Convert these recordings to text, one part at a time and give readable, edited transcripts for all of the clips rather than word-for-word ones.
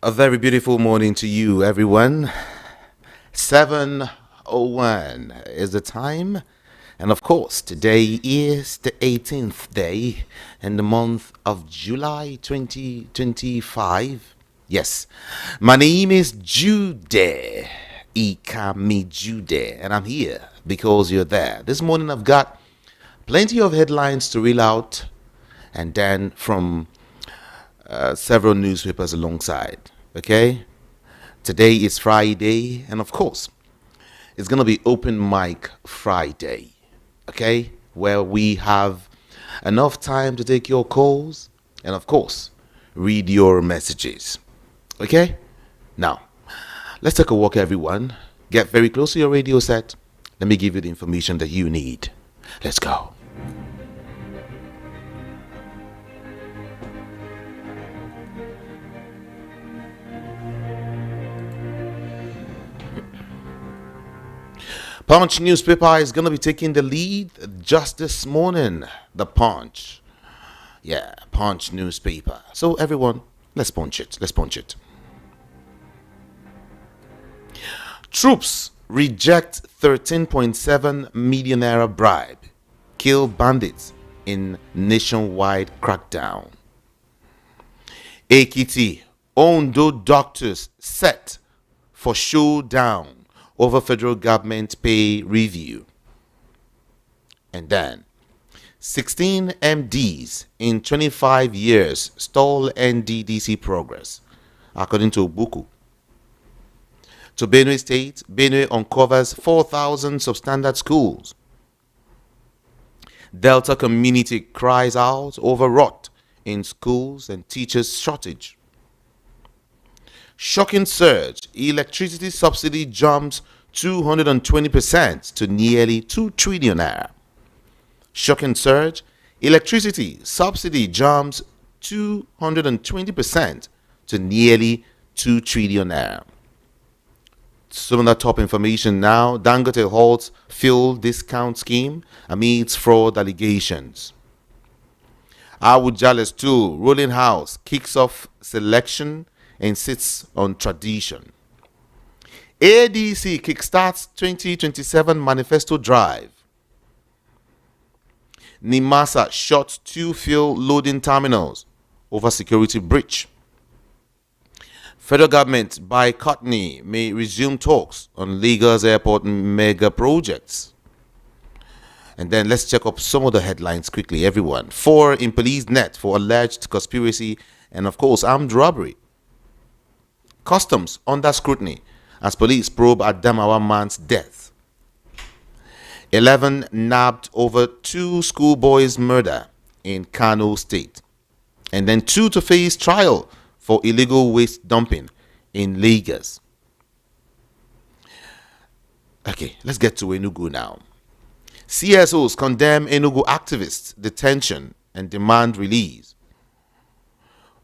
A very beautiful morning to you, everyone. 7:01 is the time. And of course, today is the 18th day in the month of July 2025. Yes, my name is Jude. Ikami Jude. And I'm here because you're there. This morning I've got plenty of headlines to reel out. And then from several newspapers alongside. Okay? Today is Friday, and of course, it's going to be Open Mic Friday. Okay? Where we have enough time to take your calls and, of course, read your messages. Okay? Now, let's take a walk, everyone. Get very close to your radio set. Let me give you the information that you need. Let's go. Punch newspaper is going to be taking the lead just this morning. The Punch. Yeah, Punch newspaper. So everyone, let's punch it. Let's punch it. Troops reject 13.7 million naira bribe. Kill bandits in nationwide crackdown. Ekiti, Ondo doctors set for showdown over federal government pay review. And then 16 MDs in 25 years stall NDDC progress, according to Buku. To Benue State, Benue uncovers 4,000 substandard schools. Delta community cries out over rot in schools and teachers shortage. Shocking surge. Electricity subsidy jumps 220% to nearly 2 trillion naira. Shocking surge. Electricity subsidy jumps 220% to nearly 2 trillion naira. Some of the top information now. Dangote halts fuel discount scheme amidst fraud allegations. Awujale's 2 ruling house kicks off selection and sits on tradition. ADC kickstarts 2027 manifesto drive. Nimasa shuts 2 fuel loading terminals over security breach. Federal government by Courtney may resume talks on Lagos airport mega projects. And then let's check up some of the headlines quickly, everyone. 4 in police net for alleged conspiracy and, of course, armed robbery. Customs under scrutiny as police probe Adamawa man's death. 11 nabbed over 2 schoolboys' murder in Kano State. And then 2 to face trial for illegal waste dumping in Lagos. Okay, let's get to Enugu now. CSOs condemn Enugu activists' detention and demand release.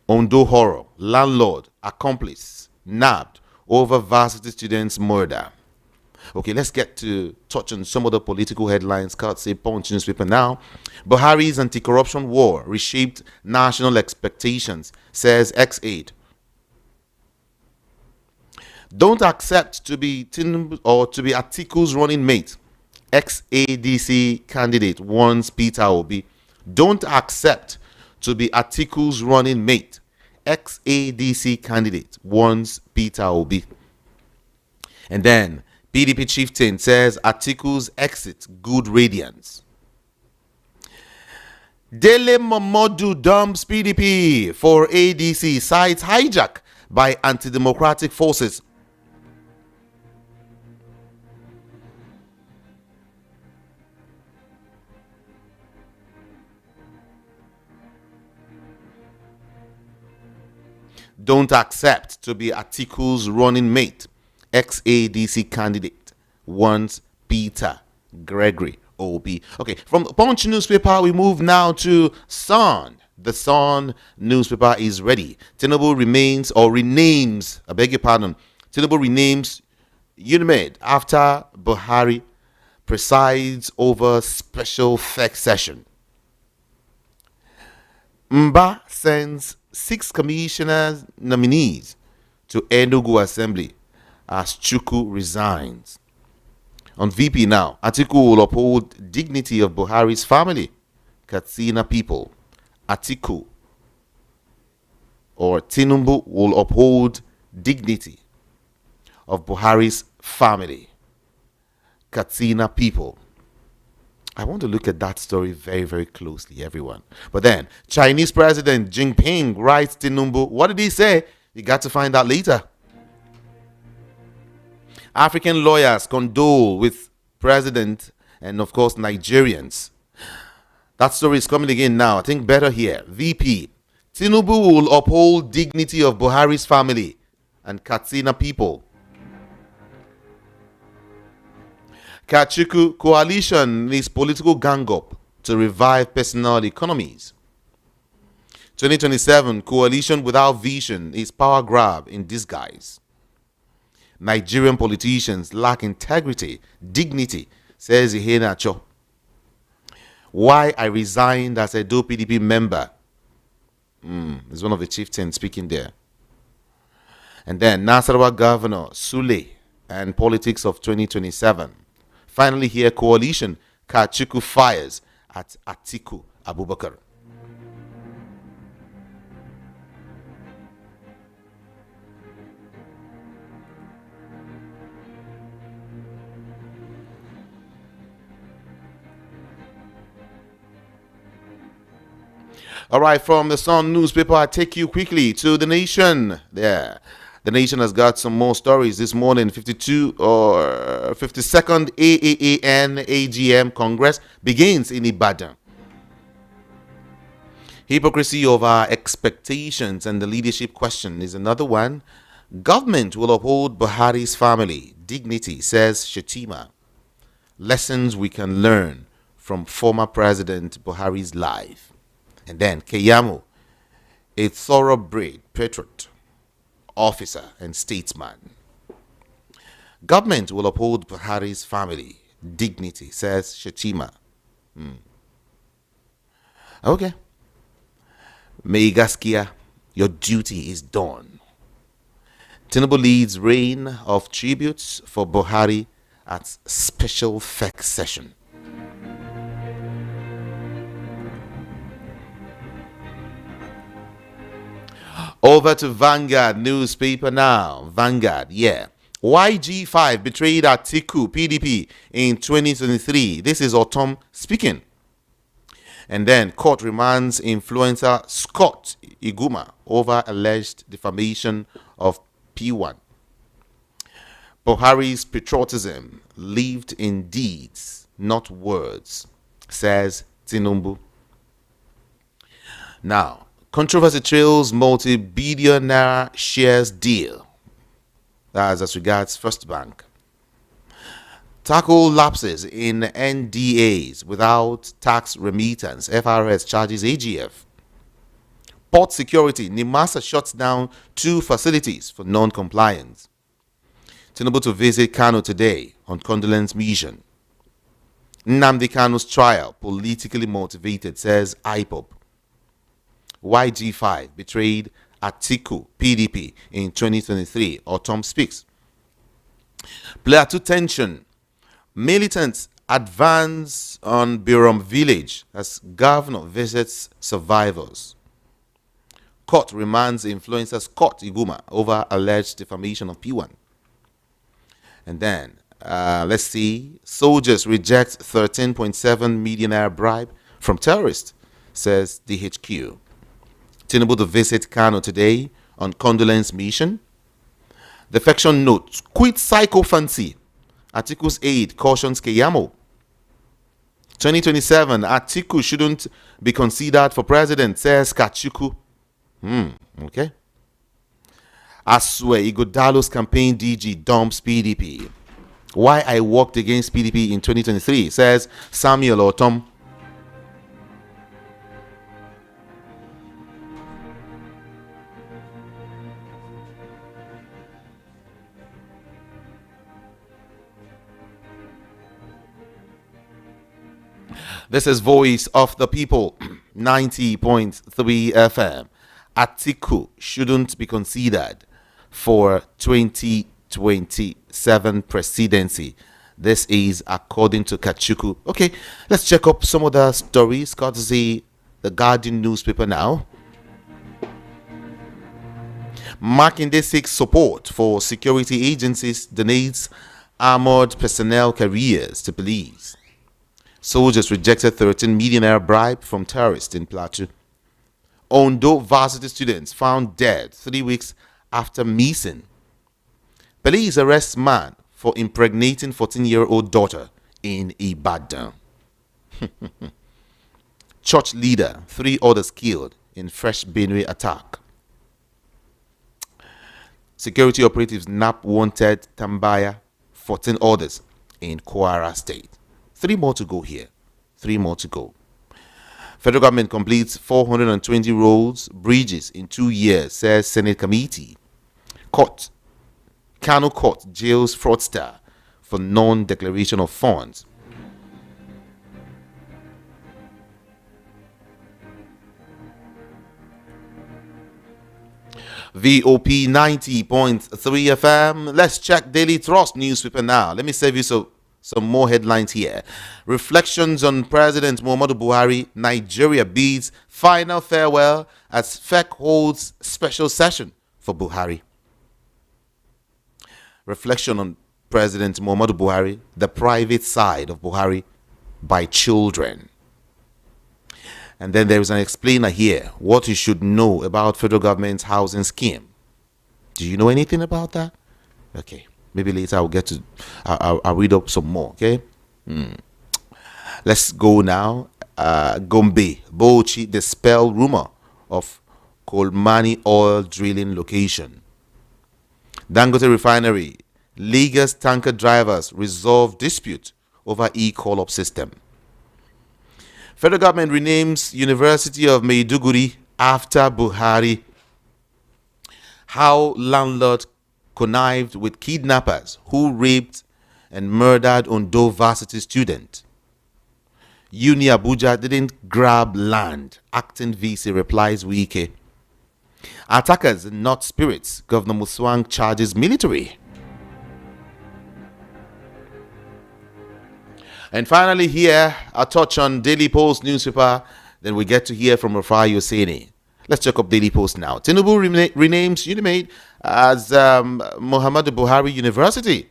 Ondo horror, landlord, accomplice, nabbed over varsity students' murder. Okay, let's get to touch on some of the political headlines. Say Punch newspaper now. Buhari's anti-corruption war reshaped national expectations, says Ex-Aid. Don't accept to be Tinubu or to be Atiku's running mate. Ex-ADC candidate warns Peter Obi. Don't accept to be Atiku's running mate. Ex-ADC candidate warns Peter Obi. And then PDP chieftain says Atiku's exit good radiance. Dele Momodu dumps PDP for ADC, cites hijack by anti-democratic forces. Don't accept to be Atiku's running mate. Ex-ADC candidate warns Peter Gregory Obi. Okay, from the Punch newspaper, we move now to Sun. The Sun newspaper is ready. Tinubu remains or renames, I beg your pardon, Tinubu renames UNIMED after Buhari presides over special FEC session. Mba sends 6 commissioners nominees to Enugu Assembly as Chuku resigns. On VP now, Atiku will uphold dignity of Buhari's family, Katsina people. Atiku or Tinubu will uphold dignity of Buhari's family, Katsina people. I want to look at that story very, very closely, everyone. But then, Chinese President Jinping writes Tinubu. What did he say? You got to find out later. African lawyers condole with President and, of course, Nigerians. That story is coming again now. I think better here. VP. Tinubu will uphold dignity of Buhari's family and Katsina people. Kachuku coalition needs political gang up to revive personal economies. 2027 coalition without vision is power grab in disguise. Nigerian politicians lack integrity, dignity, says Iheanacho. Why I resigned as a Edo PDP member. Is one of the chieftains speaking there. And then Nasarawa Governor Sule and politics of 2027. Finally here, coalition Kachuku fires at Atiku Abubakar. All right, from the Sun newspaper, I take you quickly to The Nation. There. The Nation has got some more stories this morning. 52 or 52nd AAAN AGM Congress begins in Ibadan. Hypocrisy over expectations and the leadership question is another one. Government will uphold Buhari's family dignity, says Shetima. Lessons we can learn from former President Buhari's life. And then Keyamo, a thoroughbred patriot, officer and statesman. Government will uphold Buhari's family dignity, says Shetima. Okay. Meigaskia, your duty is done. Tinubu leads reign of tributes for Buhari at special FEC session. Over to Vanguard newspaper now. Vanguard, yeah. YG5 betrayed Atiku PDP in 2023. This is Otom speaking. And then court remands influencer Scott Iguma over alleged defamation of P1. Buhari's patriotism lived in deeds, not words, says Tinubu. Now, controversy trails multi-billionaire shares deal. That's as regards First Bank. Tackle lapses in NDAs without tax remittance. FRS charges AGF. Port security. Nimasa shuts down 2 facilities for non-compliance. Tinubu to visit Kano today on condolence mission. Nnamdi Kanu's trial politically motivated, says IPOB. YG5 betrayed Atiku PDP in 2023, or Tom speaks. Player 2 tension. Militants advance on Birom village as governor visits survivors. Court remands influencer Scott Iguma over alleged defamation of P1. And then, let's see. Soldiers reject 13.7 millionaire bribe from terrorists, says DHQ. Tinubu to visit Kano today on condolence mission. Defection note. Quit psychophancy. Atiku's aide cautions Keyamo. 2027. Atiku shouldn't be considered for president, says Kachuku. Okay. Aswe Igodalo's campaign DG dumps PDP. Why I worked against PDP in 2023, says Samuel Otom. This is Voice of the People, 90.3 FM. Atiku shouldn't be considered for 2027 presidency. This is according to Kachuku. Okay, let's check up some of the stories courtesy the Guardian newspaper now. Makinde seeks support for security agencies, donates armored personnel carriers to police. Soldiers rejected 13 millionaire bribe from terrorists in Plateau. Ondo varsity students found dead 3 weeks after missing. Police arrest man for impregnating 14-year-old daughter in Ibadan. Church leader, 3 others killed in fresh Benue attack. Security operatives nap wanted Tambaya, 14 others in Kwara State. 3 more to go here. 3 more to go. Federal government completes 420 roads, bridges in 2 years, says Senate committee. Kano Court jails fraudster for non-declaration of funds. VOP 90.3 FM. Let's check Daily Trust newspaper now. Let me save you some more headlines here. Reflections on President Muhammadu Buhari. Nigeria bids final farewell as FEC holds special session for Buhari. Reflection on President Muhammadu Buhari. The private side of Buhari by children. And then there is an explainer here. What you should know about federal government's housing scheme. Do you know anything about that? Okay. Maybe later I'll get to, I'll read up some more, okay? Let's go now. Gombe, Bauchi, dispel rumor of Kolmani oil drilling location. Dangote Refinery, Lagos tanker drivers resolve dispute over e-call-up system. Federal government renames University of Maiduguri after Buhari. How landlord connived with kidnappers who raped and murdered Ondo varsity student. Uni Abuja didn't grab land. Acting VC replies Wike. Attackers not spirits. Governor Muswang charges military. And finally here, a touch on Daily Post newspaper. Then we get to hear from Rafa Yoseni. Let's check up Daily Post now. Tinubu renames Unimed as Muhammadu Buhari University.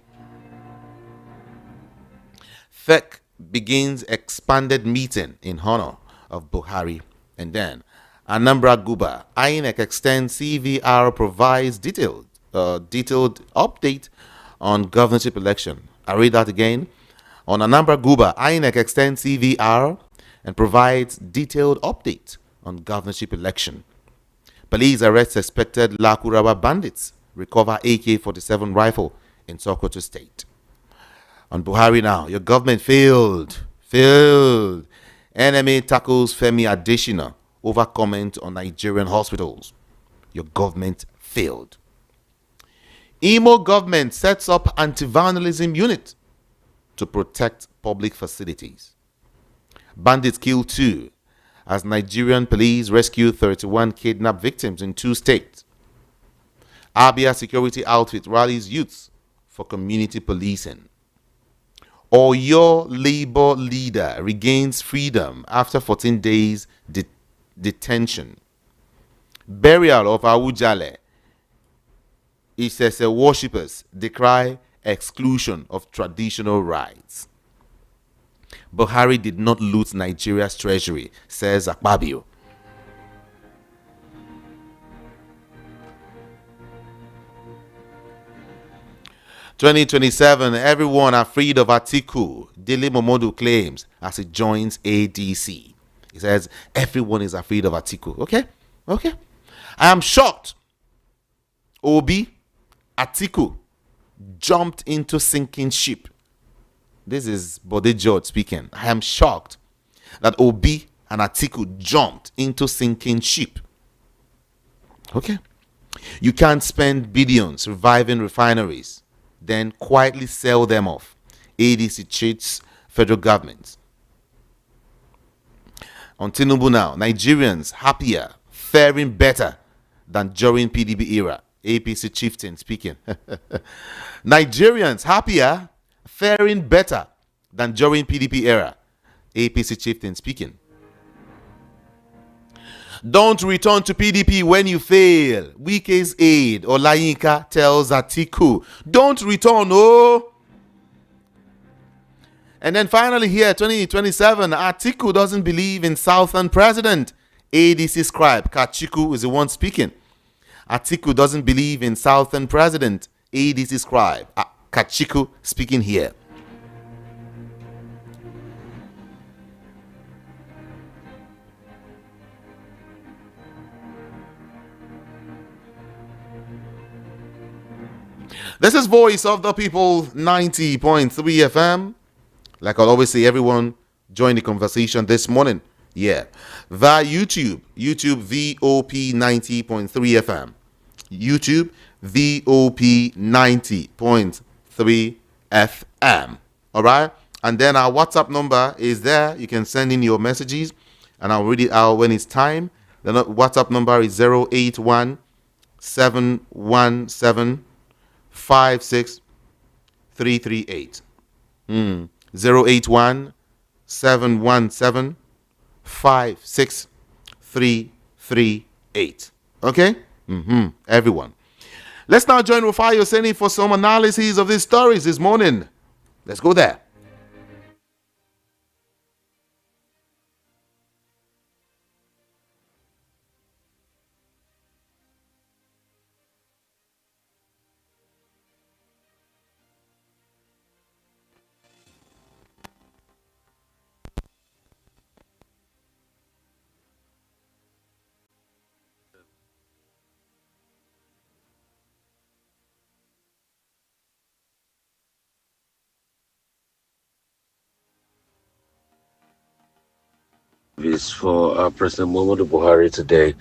FEC begins expanded meeting in honor of Buhari. And then Anambra Guba, INEC extends CVR, provides detailed update on governorship election. I read that again. On Anambra Guba, INEC extends CVR and provides detailed update on governorship election. Police arrest suspected Lakuraba bandits, recover AK-47 rifle in Sokoto State. On Buhari now, your government failed. Enemy tackles Femi Adesina over comment on Nigerian hospitals. Your government failed. Imo government sets up anti-vandalism unit to protect public facilities. Bandits kill 2 as Nigerian police rescue 31 kidnapped victims in 2 states. Abia security outfit rallies youths for community policing. Oyo labor leader regains freedom after 14 days detention. Burial of Awujale. Isese worshippers decry exclusion of traditional rights. Buhari did not loot Nigeria's treasury, says Akpabio. "2027, everyone afraid of Atiku," Dele Momodu claims as he joins ADC. He says everyone is afraid of Atiku. Okay. I am shocked. Obi, Atiku jumped into sinking ship. This is Bode George speaking. I am shocked that Obi and Atiku jumped into sinking ship. Okay. You can't spend billions reviving refineries, then quietly sell them off. ADC cheats federal government. On Tinubu now, Nigerians happier, faring better than during PDB era. APC chieftain speaking. Nigerians happier, faring better than during PDP era. APC chieftain speaking. Don't return to PDP when you fail. Wike's aide Olayinka tells Atiku. Don't return, oh. And then finally here, 2027, Atiku doesn't believe in Southern president. ADC scribe Kachiku is the one speaking. Atiku doesn't believe in Southern president. ADC scribe Kachiku speaking here. This is Voice of the People 90.3 FM. Like I'll always say, everyone join the conversation this morning. Yeah. Via YouTube VOP 90.3 FM. YouTube VOP 90.3 FM. All right. And then our WhatsApp number is there. You can send in your messages and I'll read it out when it's time. The WhatsApp number is 081 717 56338. 081 717 56338. Okay? Everyone. Let's now join Rafa Yoseni for some analysis of these stories this morning. Let's go there. Is for President Muhammadu Buhari today,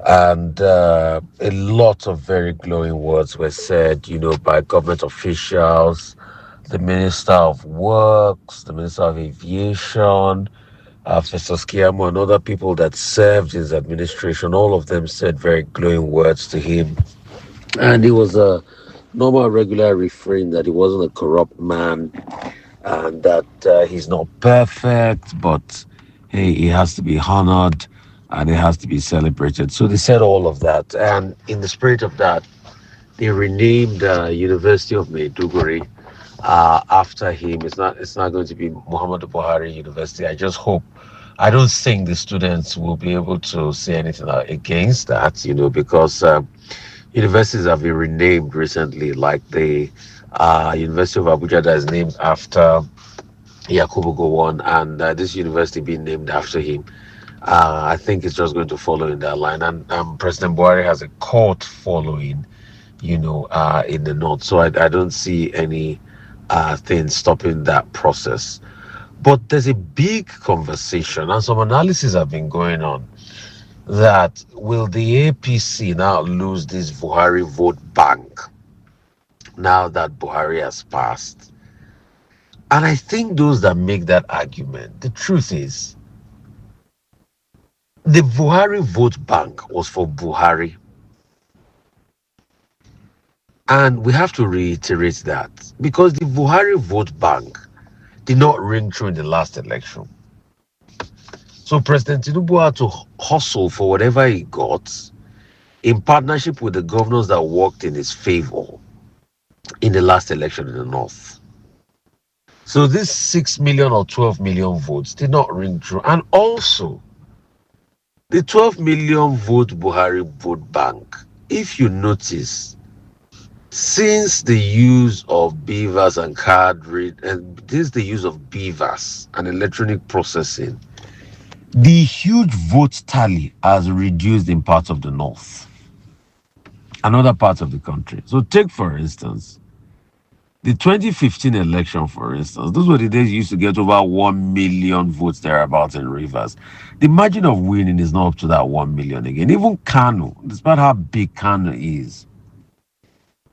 and a lot of very glowing words were said, by government officials, the Minister of Works, the Minister of Aviation, Festus Keyamo, and other people that served his administration. All of them said very glowing words to him, and it was a normal, regular refrain that he wasn't a corrupt man and that he's not perfect, but hey, he has to be honored and he has to be celebrated. So they said all of that, and in the spirit of that, they renamed University of Maiduguri after him. It's not going to be Muhammadu Buhari University. I don't think the students will be able to say anything against that, because universities have been renamed recently, like the University of Abuja that is named after Yakubu Gowon, and this university being named after him. I think it's just going to follow in that line. And President Buhari has a cult following, in the north. So I don't see any thing stopping that process. But there's a big conversation and some analysis have been going on that will the APC now lose this Buhari vote bank now that Buhari has passed? And I think those that make that argument, the truth is, the Buhari vote bank was for Buhari. And we have to reiterate that because the Buhari vote bank did not ring true in the last election. So President Tinubu had to hustle for whatever he got in partnership with the governors that worked in his favor in the last election in the north. So this 6 million or 12 million votes did not ring true. And also, the 12 million vote Buhari vote bank, if you notice, since the use of beavers and card read, and this is the use of beavers and electronic processing, the huge vote tally has reduced in parts of the north and other parts of the country. So take, for instance, the 2015 election, for instance, those were the days you used to get over 1 million votes thereabouts in Rivers. The margin of winning is not up to that 1 million again. Even Kano, despite how big Kano is,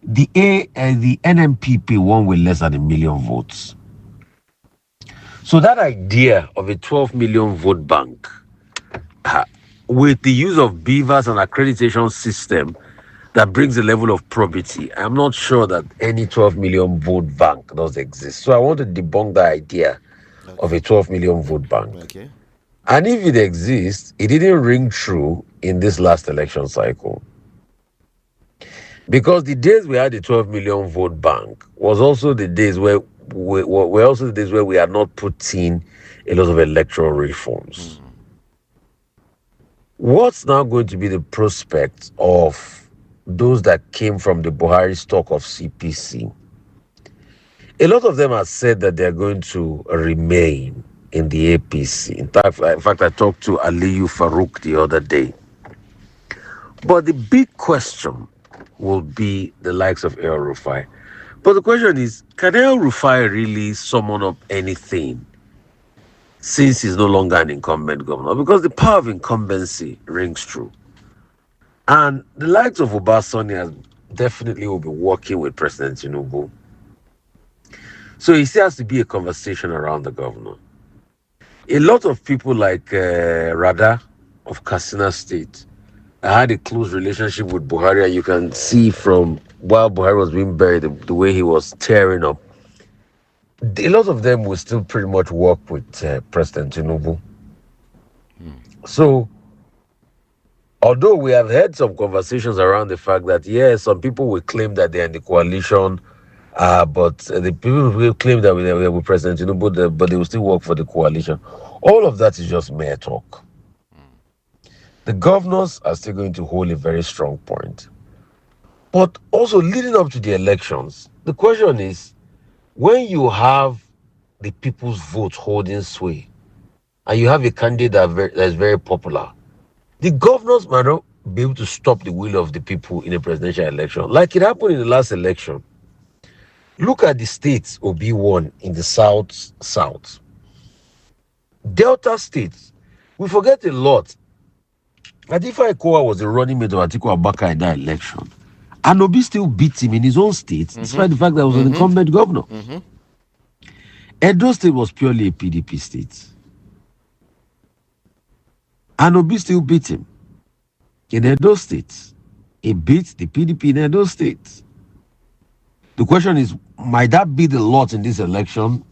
the NMPP won with less than 1 million votes. So that idea of a 12 million vote bank with the use of beavers and accreditation system that brings a level of probity. I'm not sure that any 12 million vote bank does exist. So I want to debunk the idea of Okay. a 12 million vote bank. Okay. And if it exists, it didn't ring true in this last election cycle. Because the days we had the 12 million vote bank was also the days where were also the days where we had not put in a lot of electoral reforms. What's now going to be the prospect of those that came from the Buhari stock of CPC? A lot of them have said that they're going to remain in the APC. In fact, I talked to Aliyu Farouk the other day. But the big question will be the likes of El Rufai. But the question is, can El Rufai really summon up anything since he's no longer an incumbent governor? Because the power of incumbency rings true. And the likes of Obasanjo has definitely will be working with President Tinubu. So it still has to be a conversation around the governor. A lot of people like Rada of Katsina State had a close relationship with Buhari, and you can see from while Buhari was being buried, the way he was tearing up. A lot of them will still pretty much work with President Tinubu. So, although we have had some conversations around the fact that, yes, some people will claim that they're in the coalition, but the people will claim that they're with President Tinubu, but they will still work for the coalition. All of that is just mere talk. The governors are still going to hold a very strong point. But also leading up to the elections, the question is, when you have the people's vote holding sway and you have a candidate that is very popular, the governors might not be able to stop the will of the people in a presidential election. Like it happened in the last election. Look at the states Obi won in the South. Delta states, we forget a lot. Adifa Ekowa was the running mate of Atiku Abubakar in that election. And Obi still beat him in his own state, despite the fact that he was an incumbent governor. Edo State was purely a PDP state. And Obi still beat him in Edo State. He beat the PDP in Edo State. The question is, might that be the lot in this election?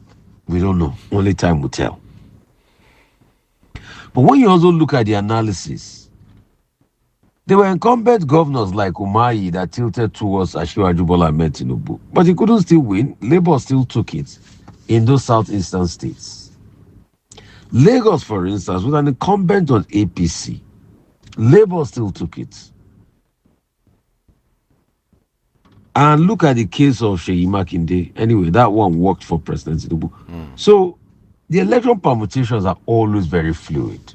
We don't know. Only time will tell. But when you also look at the analysis, there were incumbent governors like Umahi that tilted towards Asiwaju Bola Ahmed Tinubu. But he couldn't still win. Labour still took it in those southeastern states. Lagos, for instance, with an incumbent on APC, Labour still took it. And look at the case of Seyi Makinde. Anyway, that one worked for President Tinubu. So the election permutations are always very fluid.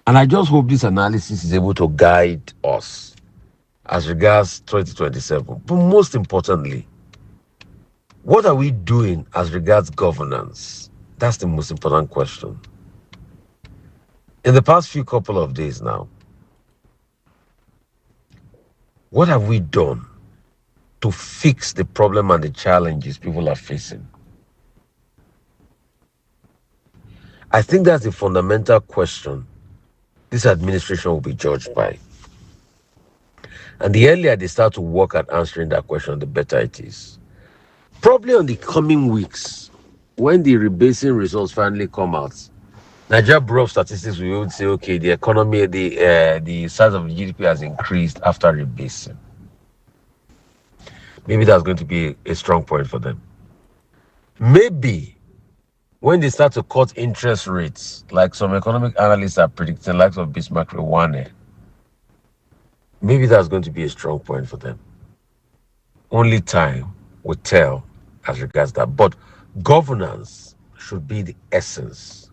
And I just hope this analysis is able to guide us as regards 2027. But most importantly, what are we doing as regards governance? That's the most important question. In the past few couple of days now, what have we done to fix the problem and the challenges people are facing? I think that's the fundamental question this administration will be judged by. And the earlier they start to work at answering that question, the better it is. Probably on the coming weeks, when the rebasing results finally come out, Nigeria Bureau of Statistics will say, okay, the economy, the size of the GDP has increased after rebasing. Maybe that's going to be a strong point for them. Maybe when they start to cut interest rates, like some economic analysts are predicting, like of Bismarck Rewane, maybe that's going to be a strong point for them. Only time will tell as regards that. But governance should be the essence.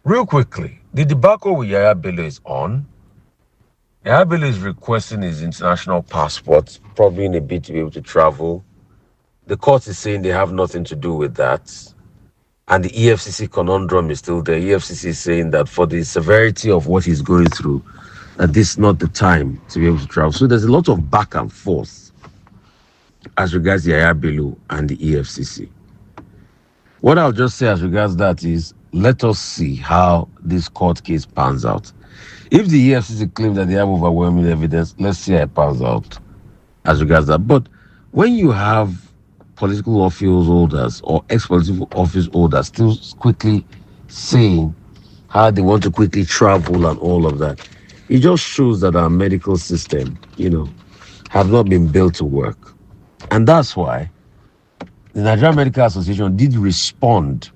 Real quickly, the debacle with Yaya Bello is on. Yaya Bello is requesting his international passport, probably in a bid to be able to travel. The court is saying they have nothing to do with that. And the EFCC conundrum is still there. EFCC is saying that for the severity of what he's going through, that this is not the time to be able to travel. So there's a lot of back and forth as regards Yaya Bello and the EFCC. What I'll just say as regards that is, let us see how this court case pans out. If the EFCC claims that they have overwhelming evidence, let's see how it pans out as regards that. But when you have political office holders or ex-political office holders still quickly saying how they want to quickly travel and all of that, it just shows that our medical system, have not been built to work. And that's why the Nigerian Medical Association did respond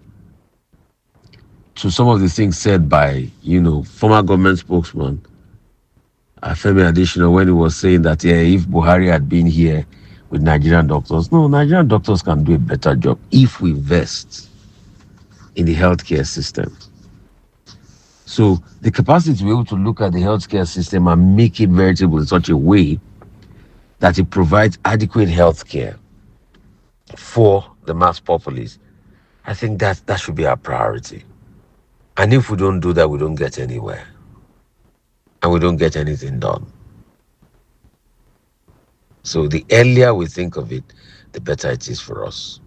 to some of the things said by, former government spokesman Femi Additional when he was saying that, yeah, if Buhari had been here with Nigerian doctors, no, Nigerian doctors can do a better job if we invest in the healthcare system. So the capacity to be able to look at the healthcare system and make it veritable in such a way that it provides adequate healthcare for the mass populace, I think that should be our priority. And if we don't do that, we don't get anywhere. And we don't get anything done. So the earlier we think of it, the better it is for us.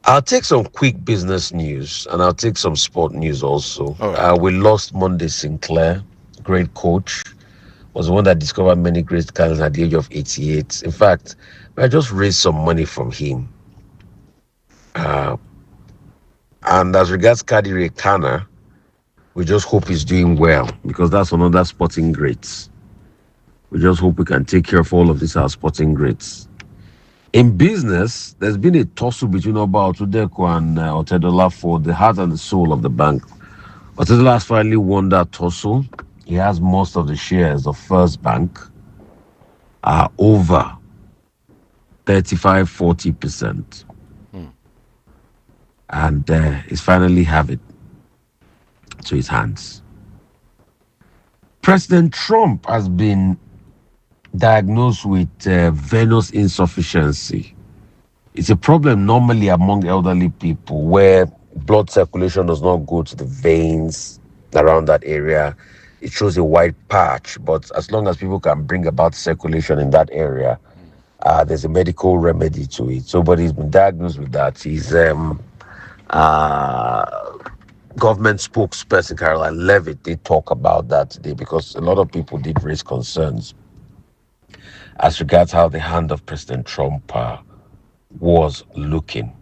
I'll take some quick business news and I'll take some sport news also. All right. We lost Monday Sinclair, great coach, was the one that discovered many great talents at the age of 88. In fact, I just raised some money from him. And as regards Kadiri Kana, we just hope he's doing well because that's another sporting greats. We just hope we can take care of all of these our sporting greats. In business, there's been a tussle between Oba Otudeko and Otedola for the heart and the soul of the bank. Otedola has finally won that tussle. He has most of the shares of First Bank, over 35-40%. And he's finally have it to his hands. President Trump has been diagnosed with venous insufficiency. It's a problem normally among elderly people where blood circulation does not go to the veins around that area. It shows a white patch, but as long as people can bring about circulation in that area, there's a medical remedy to it. So, but he's been diagnosed with that. He's government spokesperson Caroline Levitt did talk about that today because a lot of people did raise concerns as regards how the hand of President Trump was looking.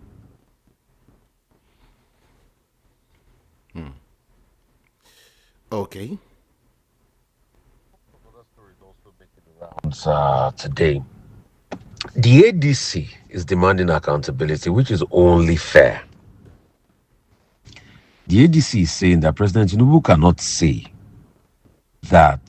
Okay. Another story is also making the rounds today. The ADC is demanding accountability, which is only fair. The ADC is saying that President Tinubu cannot say that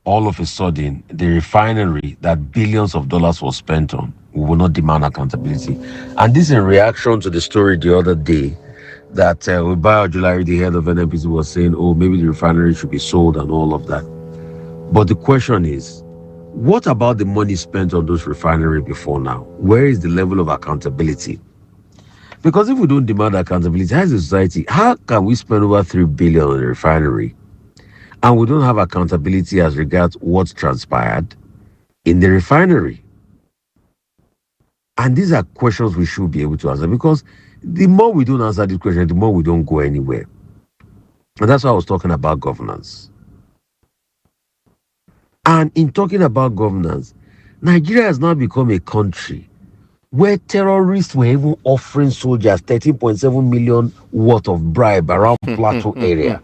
all of a sudden the refinery that billions of dollars was spent on, we will not demand accountability. And this in reaction to the story the other day that Ubayo Julari, the head of NNPC, was saying, oh, maybe the refinery should be sold and all of that. But the question is, what about the money spent on those refineries before now? Where is the level of accountability? Because if we don't demand accountability as a society, how can we spend over 3 billion on a refinery and we don't have accountability as regards what transpired in the refinery? And these are questions we should be able to answer because the more we don't answer these questions, the more we don't go anywhere. And that's why I was talking about governance. And in talking about governance, Nigeria has now become a country where terrorists were even offering soldiers 13.7 million worth of bribe around Plateau area.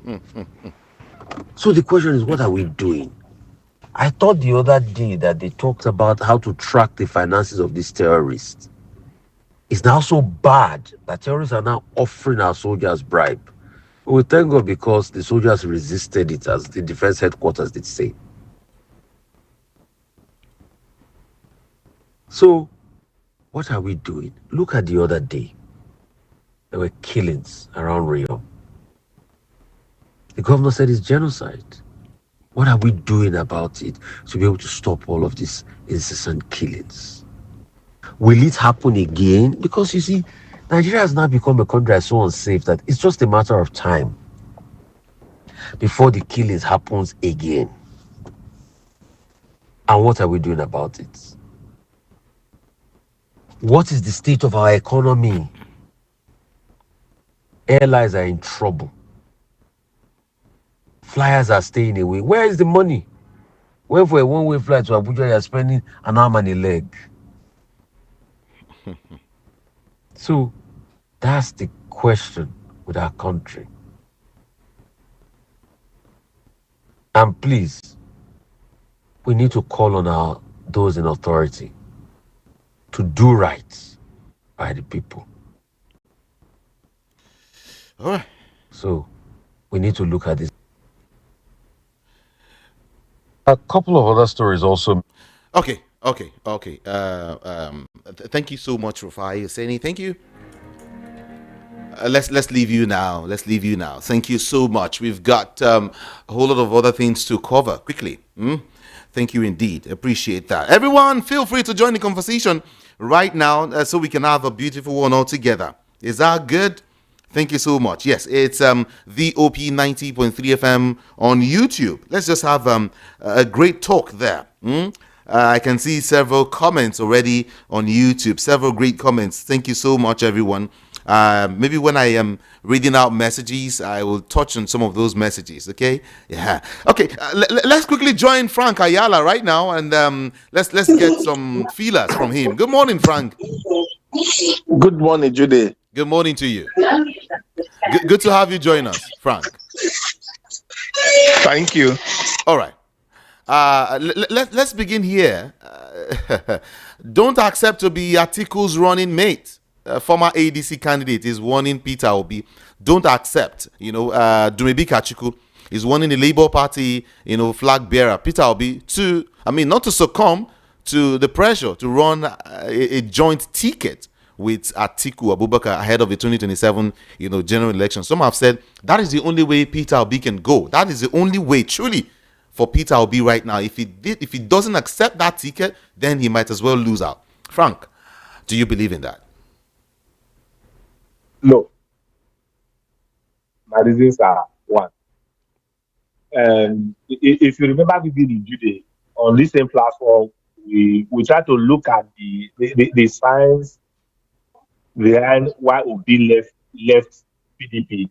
So the question is, what are we doing? I thought the other day that they talked about how to track the finances of these terrorists. It's now so bad that terrorists are now offering our soldiers bribe. We thank God because the soldiers resisted it, as the defense headquarters did say. So, what are we doing? Look at the other day. There were killings around Rio. The governor said it's genocide. What are we doing about it to be able to stop all of these incessant killings? Will it happen again? Because you see, Nigeria has now become a country that's so unsafe that it's just a matter of time before the killings happens again. And what are we doing about it? What is the state of our economy? Airlines are in trouble. flyers are staying away. Where is the money? Where for a one-way flight to Abuja, you're spending an arm and a leg. So that's the question with our country. And please, we need to call on those in authority to do right by the people. All right. So we need to look at this. A couple of other stories also. Okay. Thank you so much, Rafa Yoseni. Thank you. Let's leave you now. Let's leave you now. Thank you so much. We've got a whole lot of other things to cover quickly. Thank you indeed. Appreciate that. Everyone, feel free to join the conversation right now so we can have a beautiful one all together. Is that good? Thank you so much. Yes, it's VOP 90.3 FM on YouTube. Let's just have a great talk there. I can see several comments already on YouTube. Several great comments. Thank you so much, everyone. Maybe when I am reading out messages, I will touch on some of those messages. Okay, yeah. Okay, let's quickly join Frank Ayala right now, and let's get some feelers from him. Good morning, Frank. Good morning, Judy. Good morning to you. Good to have you join us, Frank. Thank you. All right. Let's begin here. Don't accept to be Atiku's running mate. Former ADC candidate is warning Peter Obi. Don't accept. Dumebi Atiku is warning the Labour Party, flag bearer Peter Obi not to succumb to the pressure to run a joint ticket with Atiku Abubakar ahead of the 2027, general election. Some have said that is the only way Peter Obi can go. That is the only way, truly, for Peter Obi right now. If he doesn't accept that ticket, then he might as well lose out. Frank, do you believe in that? No. My reasons are one. If you remember vividly, Judy, on this same platform, we try to look at the science behind why Obi left PDP.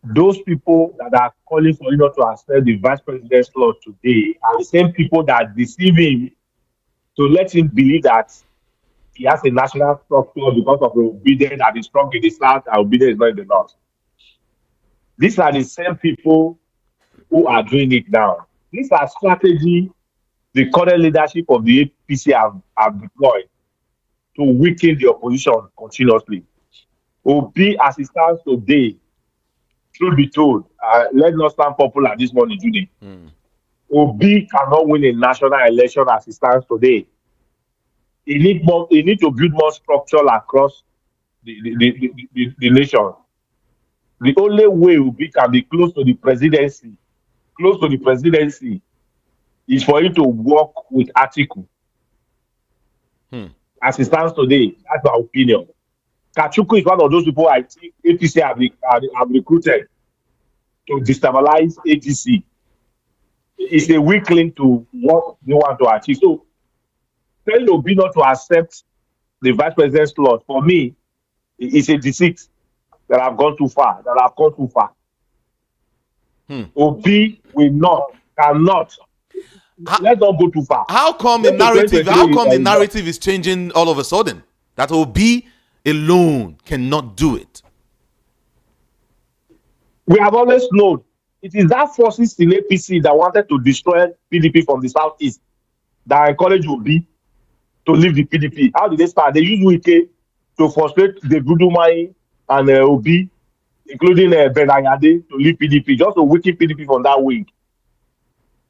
Those people that are calling for to accept the vice president's slot today are the same people that deceive him to let him believe that he has a national structure because of the obedience that is strong in the south and obedience is not in the north. These are the same people who are doing it now. These are strategy the current leadership of the APC have deployed to weaken the opposition continuously. Obi, as it stands today, should be told, let's not stand popular this morning, Judy. Obi cannot win a national election as it stands today. He need to build more structure across the nation. The only way Obi can be close to the presidency, is for him to work with Atiku. As it stands today, that's my opinion. Kachuku is one of those people I think APC have recruited to destabilize ADC. It's a weak link to what they want to achieve. So, telling Obi not to accept the vice president's slot, for me, it's a deceit that have gone too far, Obi cannot. Let's not go too far. How come the narrative is changing all of a sudden? That Obi alone cannot do it. We have always known it is that forces in APC that wanted to destroy PDP from the southeast that encouraged Obi to leave the PDP. How did they start? They used Wike to frustrate the Gudumai and Obi, including Ben Ayade, to leave PDP, just to weaken PDP from that wing.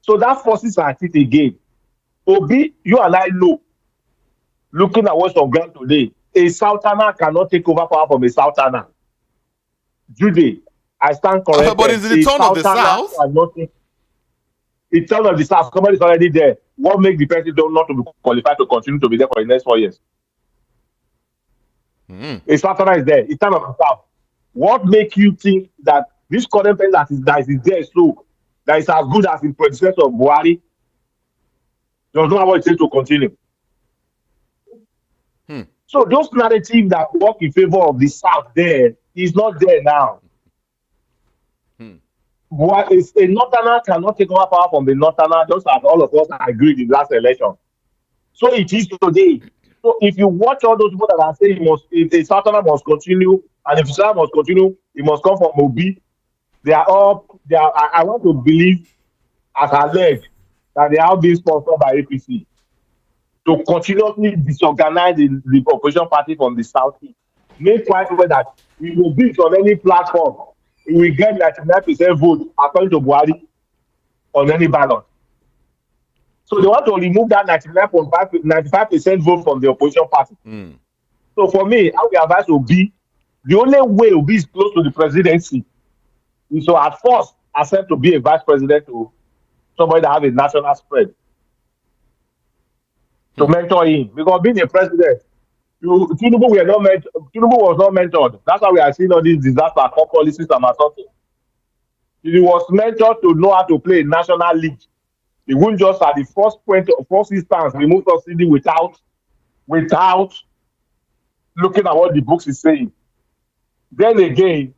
So that forces are at it again. Obi, you and I know, looking at what's on ground today, a Southerner cannot take over power from a Southerner. Judy, I stand corrected. But is it the turn of the South? The turn of the South, somebody is already there. What makes the president not to be qualified to continue to be there for the next 4 years? A Southerner is there. It's turn of the South. What makes you think that this current president that is there that is as good as the predecessor of Buhari does not have what it takes to continue? So those narratives that work in favor of the South there is not there now. what is a northerner cannot take over power from the northerner, just as all of us agreed in last election. So it is today. So if you watch all those people that are saying if a southerner must continue, and if Islam must continue, it must come from Obi. They are all they are. I want to believe as alleged that they are being sponsored by APC to continuously disorganize the opposition party from the southeast. Make quite well that we will be on any platform. We will get 99% vote according to Buhari on any ballot. So they want to remove that 95% vote from the opposition party. Mm. So for me, how we advise Obi, the only way Obi is close to the presidency is to at first accept to be a vice president to somebody that have a national spread to mentor him. Because being a president, Tinubu was not mentored. That's why we are seeing all these disaster policies and something. He was mentored to know how to play a national league. He wouldn't just at the first instance remove subsidy without looking at what the books is saying. Then again,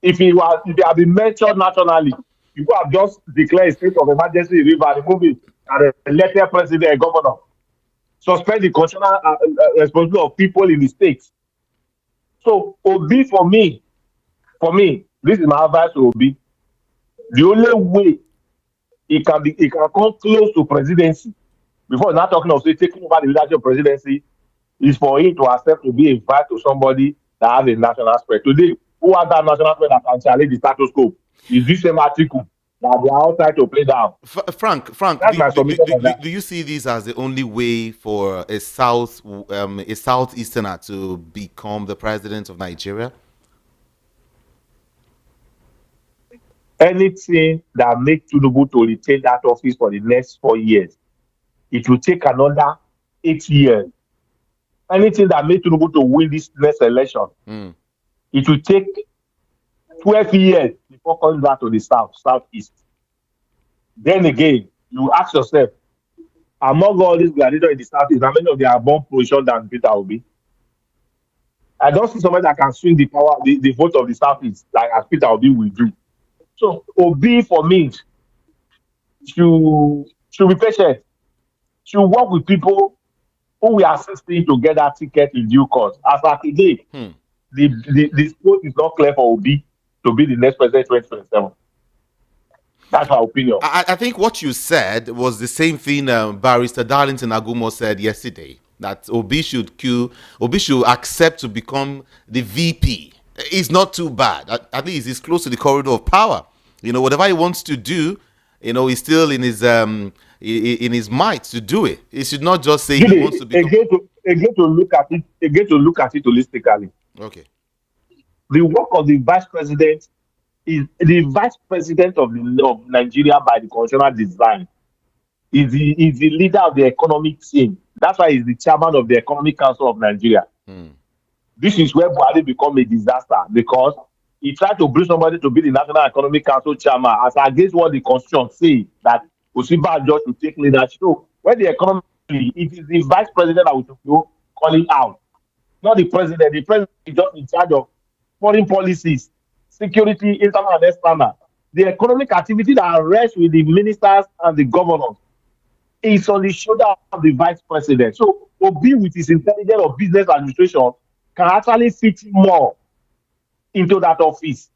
if he had been mentored nationally, you could have just declared a state of emergency in River, remove it, and elected president and governor. Suspend the constitutional responsibility of people in the states. So Obi for me, this is my advice to Obi. The only way he can come close to presidency before not talking of say taking over the leadership presidency is for him to accept to be a vice to somebody that has a national spread. Today, who has that national spread that can challenge the status quo? Is this same Atiku that they are all trying to play down? Frank, That's my submission on that. do you see this as the only way for a southeasterner to become the president of Nigeria? Anything that makes Tinubu to retain that office for the next 4 years, it will take another 8 years. Anything that makes Tinubu to win this next election, it will take 12 years before coming back to the southeast. Then again, you ask yourself, among all these gladiators in the southeast, how many of them are more position than Peter Obi? I don't see somebody that can swing the power, the vote of the southeast like as Peter Obi will do. So Obi for me should be patient. Should work with people who will assist him to get that ticket in due course. As of today, the sport is not clear for Obi to be the next president 2027. That's my opinion. I think what you said was the same thing Barrister Darlington Agumo said yesterday, that Obi should accept to become the VP. It's not too bad. At least he's close to the corridor of power. Whatever he wants to do, he's still in his might to do it. He should not just say he wants to become. Again to look at it holistically. Okay. The work of the vice president is the vice president of Nigeria by the constitutional design. Is the leader of the economic team. That's why he's the chairman of the Economic Council of Nigeria. This is where Buhari become a disaster because he tried to bring somebody to be the National Economic Council chairman as against what the constitution say that Osinbajo should take leadership. So when the economy, it is the vice president that we should go calling out, not the president. The president is just in charge of foreign policies, security, internal and external. The economic activity that rests with the ministers and the governors is on the shoulder of the vice president. So Obi with his intelligence of business administration can actually fit more into that office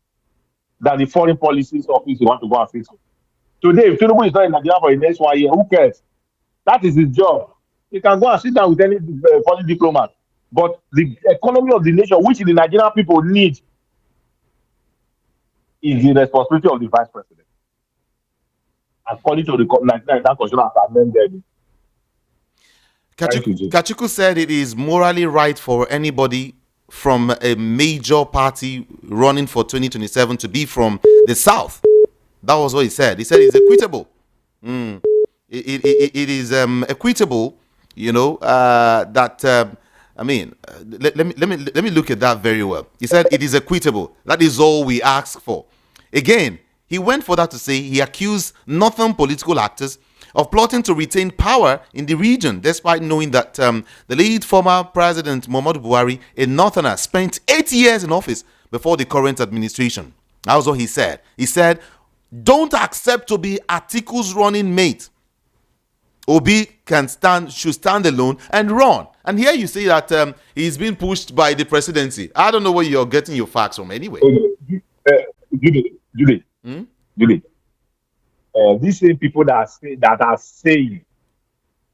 than the foreign policies office you want to go and fit. Today, if Tinubu is not in Nigeria for the next 1 year, who cares? That is his job. He can go and sit down with any foreign diplomat. But the economy of the nation, which the Nigerian people need, is the responsibility of the vice president. According to the Nigerian Constitution as amended. Kachuku said it is morally right for anybody from a major party running for 2027 to be from the South. That was what he said. He said it's equitable. It is equitable, that... let me look at that very well. He said it is equitable. That is all we ask for. Again, he went further to say he accused northern political actors of plotting to retain power in the region, despite knowing that the late former President Muhammadu Buhari, a northerner, spent 8 years in office before the current administration. That was what he said. He said Don't accept to be Atiku's running mate. Obi should stand alone and run. And here you say that he's being pushed by the presidency. I don't know where you're getting your facts from anyway. Julie, Hmm? Julie, these same people that are saying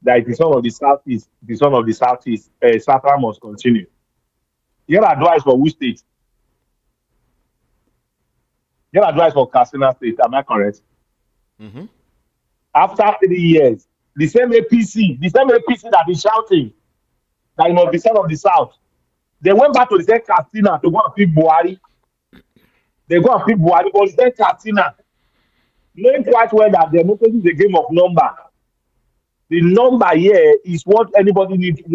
that it is son of the southeast, the son of the southeast, Safran must continue. Your advice for which state? Your advice for Katsina State, am I correct? Mm-hmm. After 3 years, the same APC that is shouting that it must be son of the south, they went back to the same Katsina to go and pick Buhari. They go and pick Buhari, but the same Katsina, knowing quite well that democracy is a game of number. The number here is what anybody need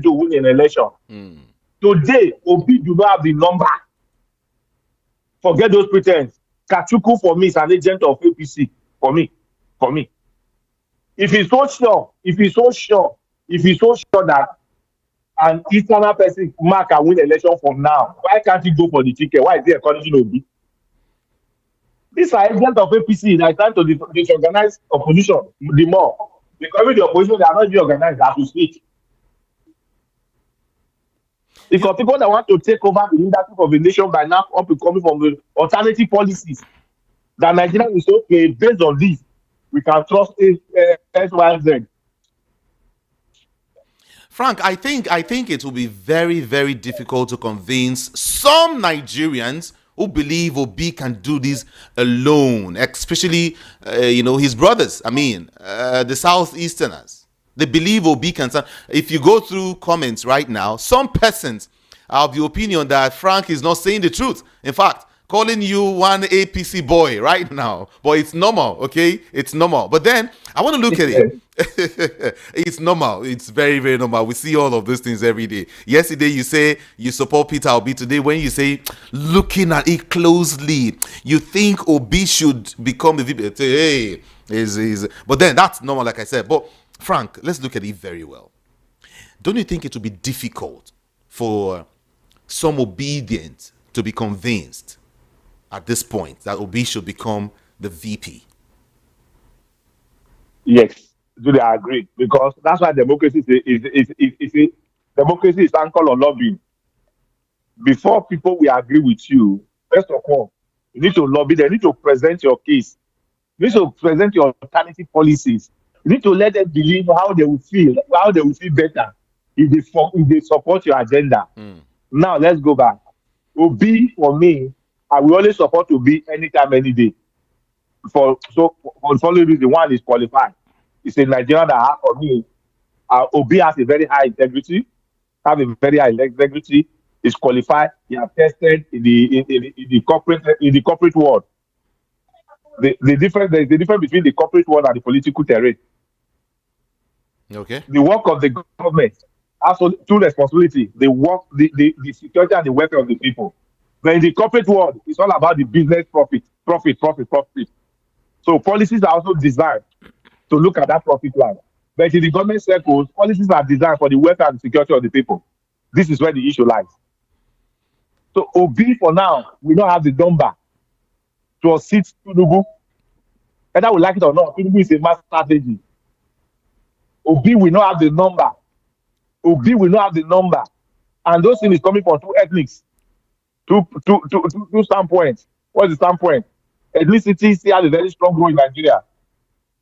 to win an election. Today, Obi do not have the number. Forget those pretense. Kachuku for me is an agent of APC. For me. If he's so sure that an Easterner person mark and win election for now, why can't he go for the ticket? Why is he encouraging Obi? These are agents of APC that are trying to disorganize opposition the more. Because the opposition, they are not being organized as we speak. Because people that want to take over the leadership of the nation by now up coming from the alternative policies that Nigeria is okay based on this, we can trust X, Y, Z. Frank, I think it will be very, very difficult to convince some Nigerians who believe Obi can do this alone, especially his brothers. I mean, the Southeasterners. They believe Obi can stand. If you go through comments right now, some persons are of the opinion that Frank is not saying the truth. In fact, calling you one APC boy right now, but it's normal, okay? It's normal. But then I want to look at it. It's normal. It's very, very normal. We see all of these things every day. Yesterday, you say you support Peter Obi. Today, when you say looking at it closely, you think Obi should become the VP. Hey, but then that's normal, like I said. But Frank, let's look at it very well. Don't you think it will be difficult for some obedient to be convinced at this point that Obi should become the VP? Yes, Julie, I agree. Because that's why democracy is democracy is anchored on lobbying. Before people will agree with you, first of all, you need to lobby, they need to present your case. You need to present your alternative policies. You need to let them believe how they will feel better if they support your agenda. Now let's go back. Obi for me, I will always support Obi anytime, any day. For the following reason, one is qualified. It's a Nigerian that has for me. Obi has a very high integrity, is qualified. He has tested in the corporate world. The difference between the corporate world and the political terrain. Okay. The work of the government has two responsibilities: the security and the welfare of the people. But in the corporate world, it's all about the business profit. So policies are also designed to look at that profit line. But in the government circles, policies are designed for the welfare and security of the people. This is where the issue lies. So Obi for now, we don't have the number to assist Tinubu. Whether we like it or not, Tinubu is a mass strategy. Obi will not have the number. And those things is coming from two ethnics, two standpoints. What's the standpoint? Ethnicity still has a very strong role in Nigeria.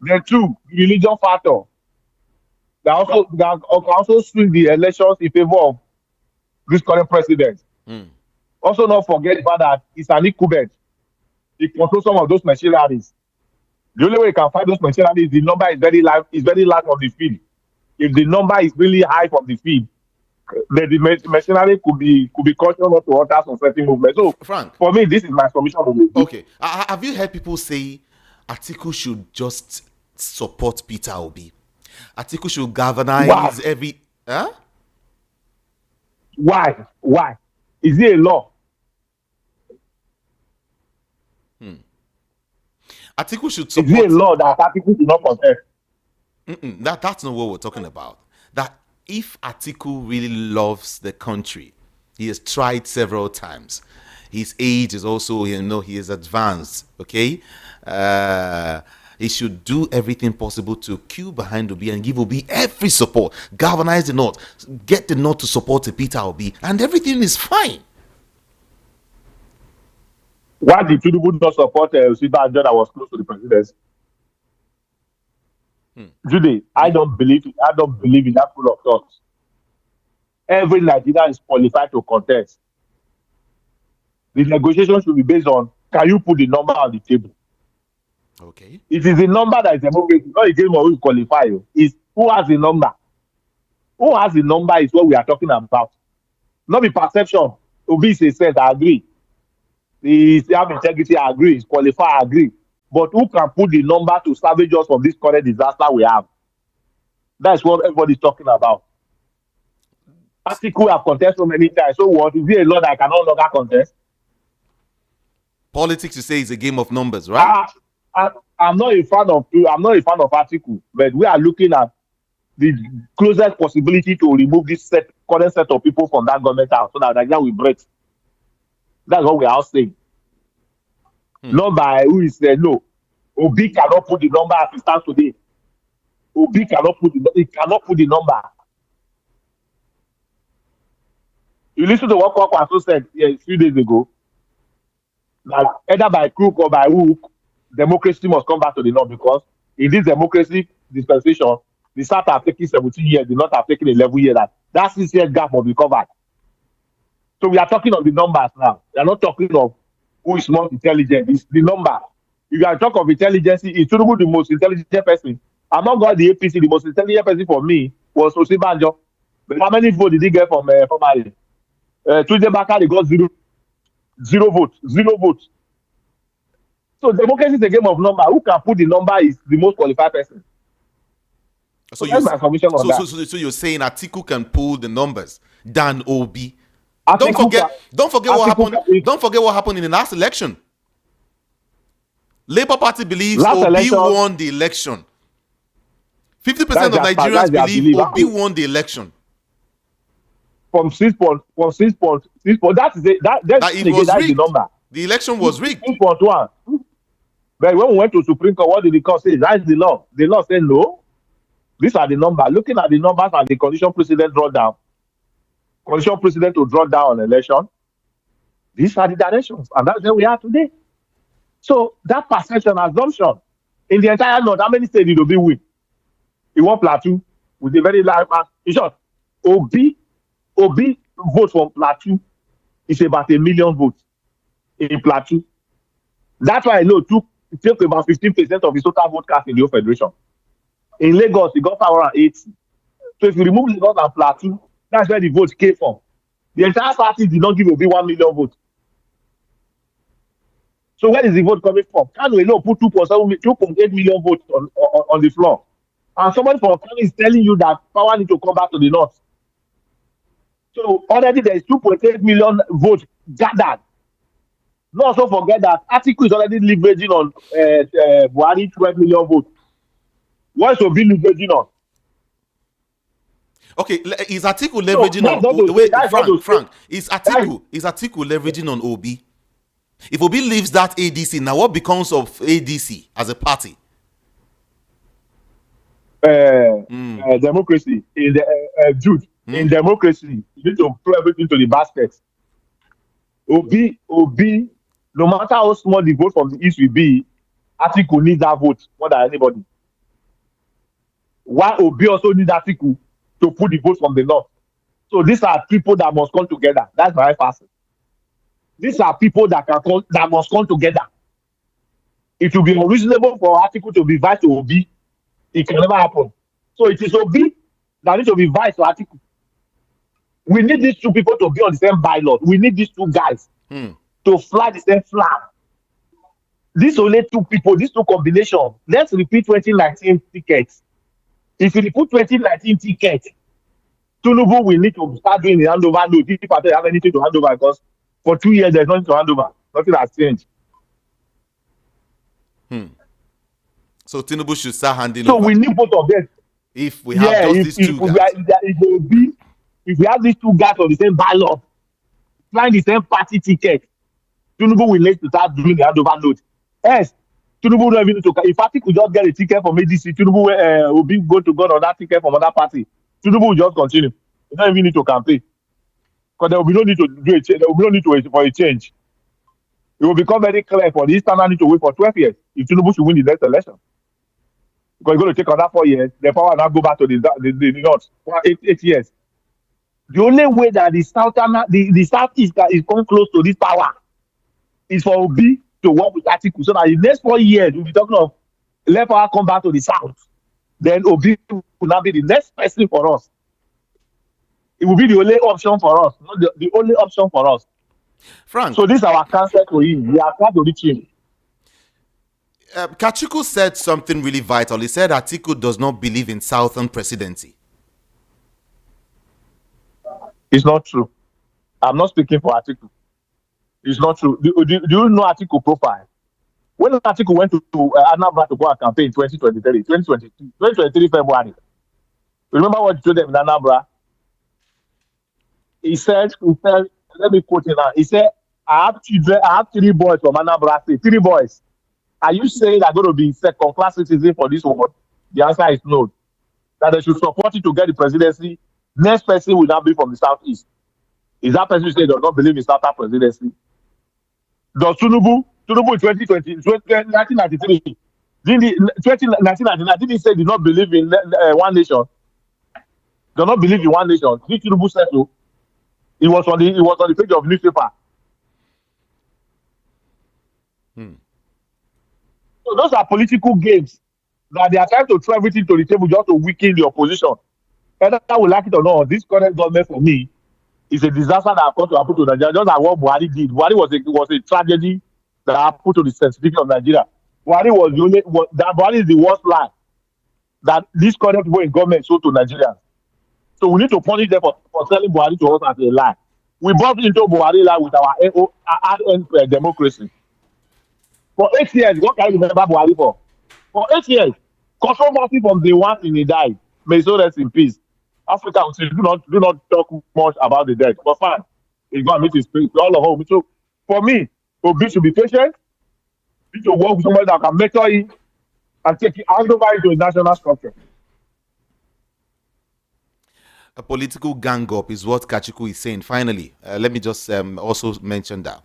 Then two, the religion factor. They also swing the elections in favor of this current president. Also, not forget the fact that it's an incumbent. He controls some of those machineries. The only way you can find those machineries, the number is very large on the field. If the number is really high from the field, then the machinery could be cautioned not to order some certain movement. So, Frank, for me, this is my submission. Okay. Have you heard people say Atiku should just support Peter Obi? Atiku should galvanize every. Huh? Why? Is it a law? Atiku should support. Is it a law that Atiku should not contest? That's not what we're talking about. That if Atiku really loves the country, he has tried several times. His age is also, he is advanced. Okay, he should do everything possible to queue behind Obi and give Obi every support, galvanize the North, get the North to support Peter Obi, and everything is fine. Why did Tinubu not support Osinbajo that was close to the presidency? Jude, I don't believe in that full of thoughts. Every Nigerian is qualified to contest. The negotiation should be based on, can you put the number on the table? Okay. It is the number that is democracy, not a game of who qualify you. It's who has the number. Who has the number is what we are talking about. Not the perception. Obi is a sense, I agree. He have integrity, I agree. He's qualified, I agree. But who can put the number to salvage us from this current disaster we have? That's what everybody's talking about. Atiku have contested so many times. So what? Is it a law that I can no longer contest? Politics, you say, is a game of numbers, right? I'm not a fan of Atiku, but we are looking at the closest possibility to remove this current set of people from that government house so that Nigeria will break. That's what we are all saying. Not by who is there. No. Obi cannot put the number as it stands today. Obi cannot put the number. You listen to what Kwakwaso said a few days ago. That either by crook or by hook, democracy must come back to the north, because in this democracy dispensation, the South have taken 17 years, the North have taken 11 years. That 6 year gap must be covered. So we are talking of the numbers now. We are not talking of who is more intelligent. It's the number. If you are talking of intelligence, is Tinubu the most intelligent person? Among all the APC, the most intelligent person for me was Osinbajo. But how many votes did he get from Ali? Tunde Bakari got zero votes. So democracy is a game of number. Who can put the number is the most qualified person. So that's my submission on that. So you're saying Atiku can pull the numbers than Obi? Don't forget what happened. Don't forget what happened in the last election. Labour Party believes Obi won the election. 50% of Nigerians believe Obi won the election. From 6.6. That is the number. The election was rigged. 6.1. But when we went to Supreme Court, what did the court say? That's the law. The law said no. These are the numbers. Looking at the numbers and the condition precedent to draw down on election, these are the directions. And that's where we are today. So that perception, assumption, in the entire North, how many states did Obi win? He won Plateau with a very large mark. In short, Obi vote from Plateau is about 1 million votes in Plateau. That's why I know it took about 15% of his total vote cast in the whole federation. In Lagos, he got 580. So if you remove Lagos and Plateau, that's where the vote came from. The entire party did not give Obi 1 million votes. So where is the vote coming from? Kano alone put 2.8 million votes on the floor. And somebody from Kano is telling you that power need to come back to the north. So already there is 2.8 million votes gathered. Not also forget that Atiku is already leveraging on Buhari 12 million votes. What is Obi leveraging on? Okay, is Atiku leveraging on Frank? Is Atiku leveraging on Obi? If Obi leaves that ADC, now what becomes of ADC as a party? Democracy in the in democracy, you need to throw everything to the basket. Obi, no matter how small the vote from the East will be, Atiku needs that vote more than anybody. Why Obi also needs Atiku to put the vote from the North? So these are people that must come together. That's my passing. These are people that must come together. It will be unreasonable for Atiku to be vice to Obi. It can never happen. So it is Obi that needs to be vice to Atiku. We need these two people to be on the same bylot. We need these two guys to fly the same flag. These only two people, these two combinations. Let's repeat 2019 tickets. If you put 2019 tickets, Tinubu will need to start doing the handover. No, these people don't have anything to hand over, because for 2 years there's nothing to hand over. Nothing has changed. So Tinubu should start handing over. So we need both of them. If we have these two guys. If we have these two guys on the same ballot, flying the same party ticket, Tinubu will need to start doing the handover note. Yes, Tinubu don't even need to. If Atiku could just get a ticket from ADC, Tinubu will be go to go on that ticket from another party. Tinubu will just continue. You don't even need to campaign because there will be no need to do a change. There will be no need to wait for a change. It will become very clear for the Eastern need to wait for 12 years if Tinubu should win the next election. Because it's going to take another 4 years. The power now go back to the north for 8 years. The only way that the southern, the southeast is come close to this power is for Obi to work with Atiku. So that in the next 4 years, we'll be talking of let power come back to the south. Then Obi will now be the next person for us. It will be the only option for us, not the only option for us. Frank, So this is our cancer to him. We are trying to reach him. Kachiku said something really vital. He said Atiku does not believe in Southern presidency. It's not true. I'm not speaking for Atiku. It's not true. Do you know Atiku profile? When Atiku went to Anambra to go and campaign in 2023, 2023 February, remember what he told them in Anambra? He said, let me quote him now. He said, I have children, I have 3 boys from Anambra State, 3 boys. Are you saying they're going to be second-class citizens for this world? The answer is no. That they should support it to get the presidency. Next person will now be from the southeast. Is that person who says does not believe in Southern presidency? Does Tinubu in 1993, 1999, did he say did not believe in one nation? Do not believe in one nation. Did Tinubu say so? It was on the page of newspaper. So those are political games that they are trying to throw everything to the table just to weaken the opposition. Whether I would like it or not, this current government for me is a disaster that happened to happen to Nigeria. Just like what Buhari did. Buhari was a tragedy that happened to the sensitivity of Nigeria. Buhari is the worst lie that this current people in government sold to Nigeria. So we need to punish them for selling Buhari to us as a lie. We bought into Buhari lie with our hard-earned democracy. For 8 years, what can you remember Buhari for? For 8 years, controversy from the one in he died. May so rest in peace. Africa do not talk much about the dead. But fine, he's going to meet his spirit. All of home. So for me, Obi should be patient. He should work with somebody that can mentor him and take it hand over into a national structure. A political gang up is what Kachiku is saying. Finally, let me just also mention that.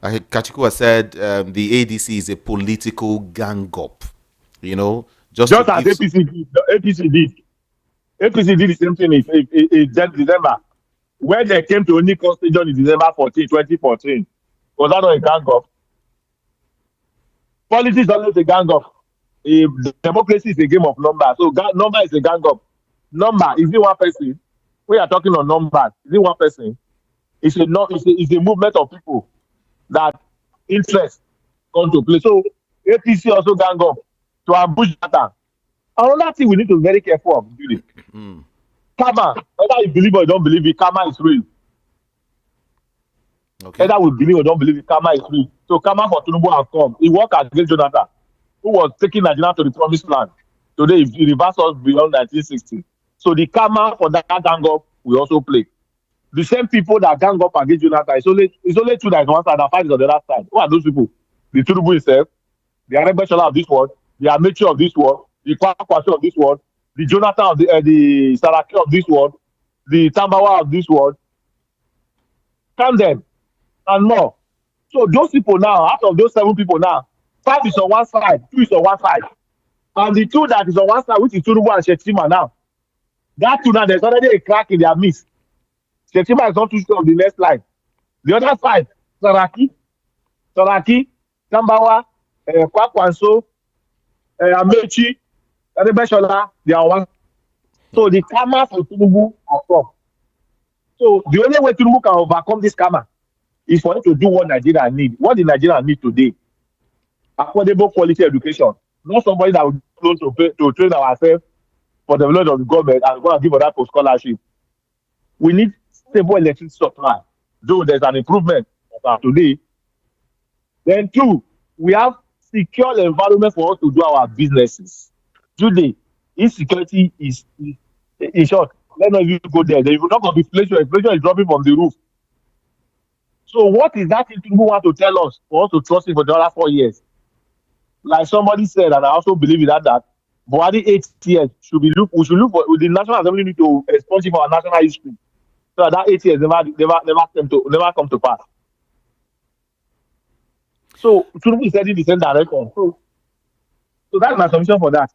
Kachiku has said the ADC is a political gang up. You know, just as APC did. APC did the same thing in December. When they came to only constitution in December 2014. Was that not a gang up? Politics is always a gang up. Democracy is a game of numbers. So number is a gang up. Number, is it one person? We are talking on numbers. Is it one person? It's a movement of people that interest come to play. So APC also gang up to ambush data. Another thing we need to be very careful of doing. Karma, whether you believe or you don't believe it, karma is real. Okay. Whether we believe or don't believe it, karma is real. So karma for Tinubu has come. He worked against Jonathan, who was taking Nigeria to the promised land. Today, he reversed us beyond 1960. So the karma for that gang up will also play. The same people that gang up against Jonathan, it's only two that is one side and 5 is on the other side. Who are those people? The Tinubu himself, the Arebeshola of this world, the Amechi of this world, the Kwakwasho of this world, the Jonathan of the Saraki of this world, the Tambawa of this world, count them and more. So those people now, out of those 7 people now, 5 is on one side, 2 is on one side. And the 2 that is on one side, which is Tinubu and Shetima now, that 2 now, there's already a crack in their midst. Shetima is not too sure of the next line. The other side, Saraki, Tambawa, Kwakwanso, Amechi, Arebeshola, they are one. So the karma for Tinubu are from. So the only way Tinubu can overcome this karma is for him to do what Nigeria need. What the Nigeria need today? Affordable quality education. Not somebody that will close to train ourselves for the development of the government and go and give that for scholarship. We need stable electricity supply. Though there's an improvement today. Then 2, we have secure environment for us to do our businesses. Today, insecurity is in short. Let us go there. There will not be inflation. Inflation is dropping from the roof. So what is that thing people want to tell us for us to trust him for the other 4 years? Like somebody said, and I also believe in that Buhari 8 years should be look. We should look for the National Assembly need to expunge him for our national history. So that 8 years never come to pass. So Tinubu is heading the same direction. So that's my submission for that.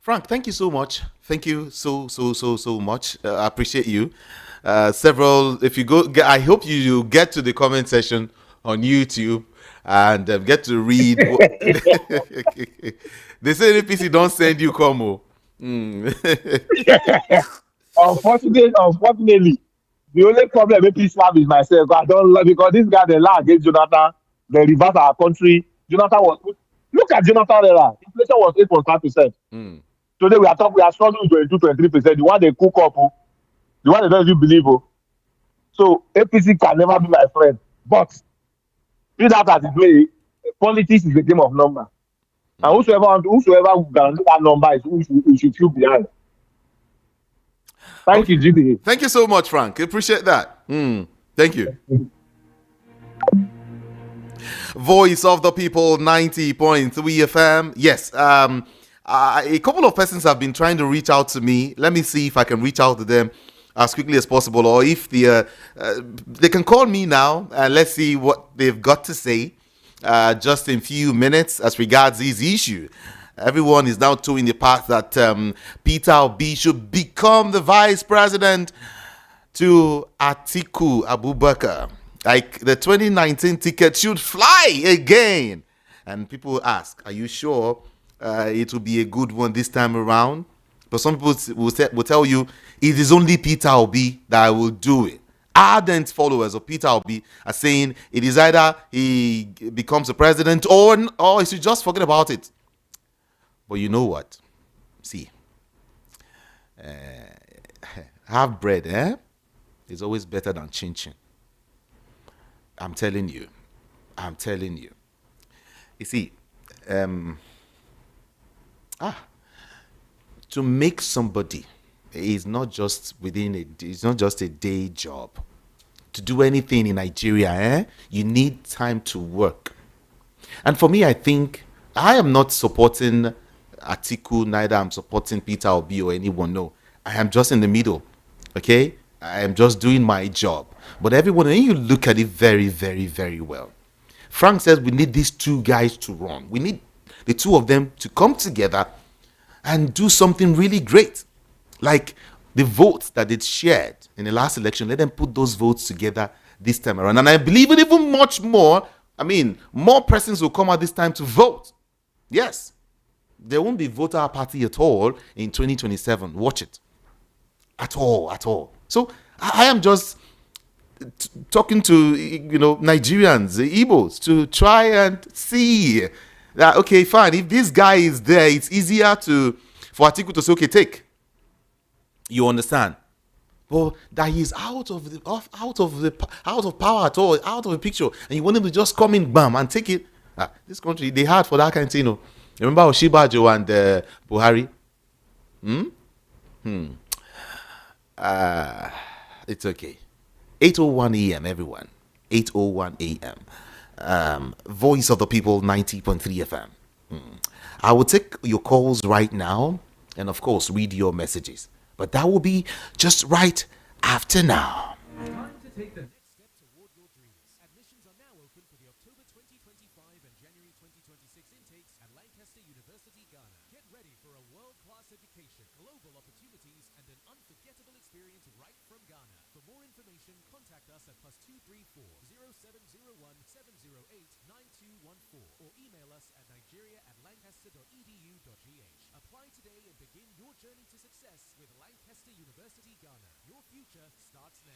Frank, thank you so much. Thank you so much. I appreciate you. Several, if you go, I hope you get to the comment section on YouTube and get to read. They say APC don't send you como. Unfortunately, the only problem APC have is myself. I don't like because this guy they lie against Jonathan. They reverse our country. Jonathan was look at Jonathan era. Inflation was 8.5%. Today we are struggling with 22-23%. The one they cook up, oh, the one they don't even believe. Oh. So APC can never be my friend. But be that as it may, politics is a game of number. And whosoever guarantee that number is who should feel behind. Thank Okay. you, GBA. Thank you so much, Frank. Appreciate that. Thank you. Voice of the People 90.3 FM. Yes, a couple of persons have been trying to reach out to me. Let me see if I can reach out to them as quickly as possible, or if they can call me now and let's see what they've got to say just in a few minutes as regards this issue. Everyone is now towing the path that Peter Obi should become the vice president to Atiku Abubakar. Like the 2019 ticket should fly again. And people ask, are you sure it will be a good one this time around? But some people will tell you it is only Peter Obi that will do it. Ardent followers of Peter Obi are saying it is either he becomes a president or he should just forget about it. But you know what? See, have bread, eh? It's always better than chin chin. I'm telling you. You see, to make somebody is not just it's not just a day job. To do anything in Nigeria, you need time to work. And for me, I think I am not supporting Atiku, neither I'm supporting Peter Obi or anyone. No, I am just in the middle. Okay, I am just doing my job. But everyone, and you look at it very, very, very well. Frank says we need these two guys to run. We need the two of them to come together and do something really great. Like the votes that they shared in the last election, let them put those votes together this time around. And I believe it even much more. I mean, more persons will come out this time to vote. Yes. There won't be voter apathy at all in 2027. Watch it. At all. So I am just talking to Nigerians, Igbos, to try and see that okay, fine. If this guy is there, it's easier for Atiku to say okay, take. You understand? But that he's out of power at all, out of the picture, and you want him to just come in, bam, and take it. This country, they hard for that kind of thing. Remember Oshibajo and Buhari? It's okay. 8:01 a.m. everyone. 8:01 a.m. Voice of the People 90.3 FM. I will take your calls right now and of course read your messages. But that will be just right after now. Time to take the next step toward your dreams. Admissions are now open for the October 2025 and January 2026 intakes at Lancaster University, Ghana. Get ready for a world-class education, global opportunities, and an unforgettable experience right from Ghana. For more information, contact us at +234 0701 708 9214 or email us at nigeria@lancaster.edu.gh. Apply today and begin your journey to success with Lancaster University, Ghana. Your future starts now.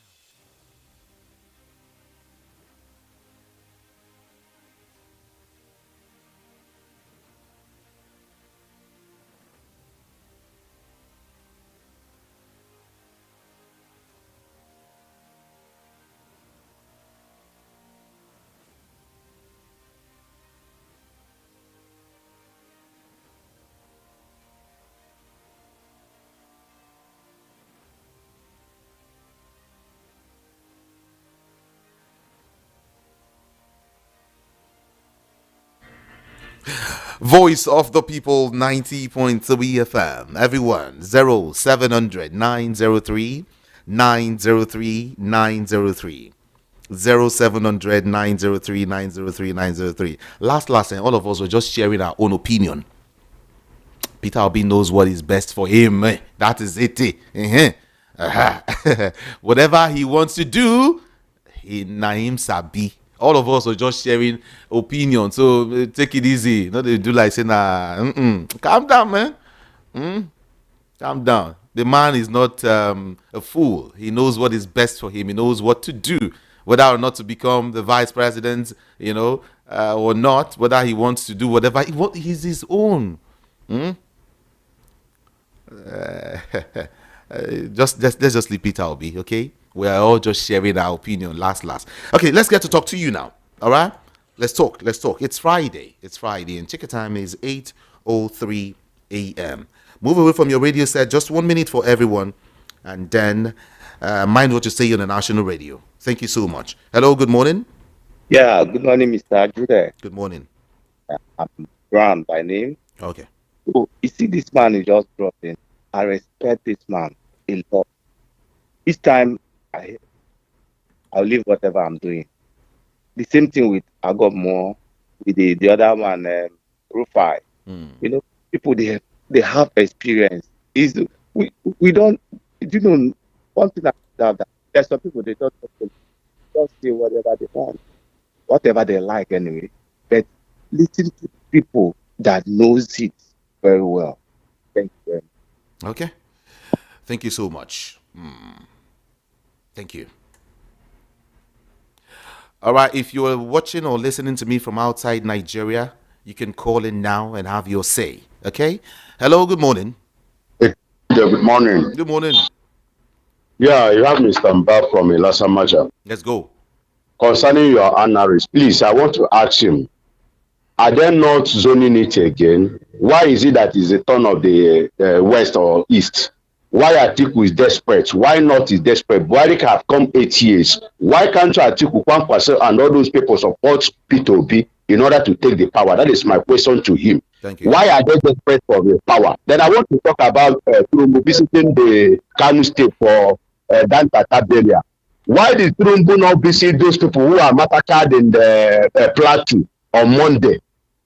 Voice of the People 90.3 FM. Everyone, 0700 903 903 903. 0700 903 903 903. Last, and all of us were just sharing our own opinion. Peter Obi knows what is best for him. That is it. Whatever he wants to do, Naim Sabi. All of us are just sharing opinion. So take it easy. Not they do like saying, calm down, man. Calm down. The man is not a fool. He knows what is best for him. He knows what to do, whether or not to become the vice president, or not. Whether he wants to do whatever he wants, he's his own. Let's just leave Peter Obi, okay? We are all just sharing our opinion. Last. Okay, let's get to talk to you now. All right, let's talk. It's Friday, and check time is 8:03 a.m. Move away from your radio set. Just 1 minute for everyone, and then mind what you say on the national radio. Thank you so much. Hello, good morning. Yeah, good morning, Mr. Jude. Good morning. I'm Brown by name. Okay. So, you see, this man is just dropping. I respect this man a lot. This time, I'll leave whatever I'm doing. The same thing with I got more with the other one, Rufai. People they have experience. We don't one thing that there's some people they just say whatever they want, whatever they like anyway. But listen to people that knows it very well. Thank you very much. Okay. Thank you so much. Thank you. All right, if you are watching or listening to me from outside Nigeria, you can call in now and have your say. Okay? Hello, good morning. Hey, good morning. Good morning. Yeah, you have Mr. Mba from Ilasamaja. Let's go. Concerning your analysis, please, I want to ask him, are they not zoning it again? Why is it that is the turn of the west or east? Why Atiku is desperate? Why not is desperate? Buhari have come 8 years. Why can't Atiku, Kwankwaso, and all those people support P2P in order to take the power? That is my question to him. Thank you. Why are they desperate for the power? Then I want to talk about Trumbu visiting the Kanu state for Dantata burial. Why did Trumbu not visit those people who are massacred in the Plateau on Monday?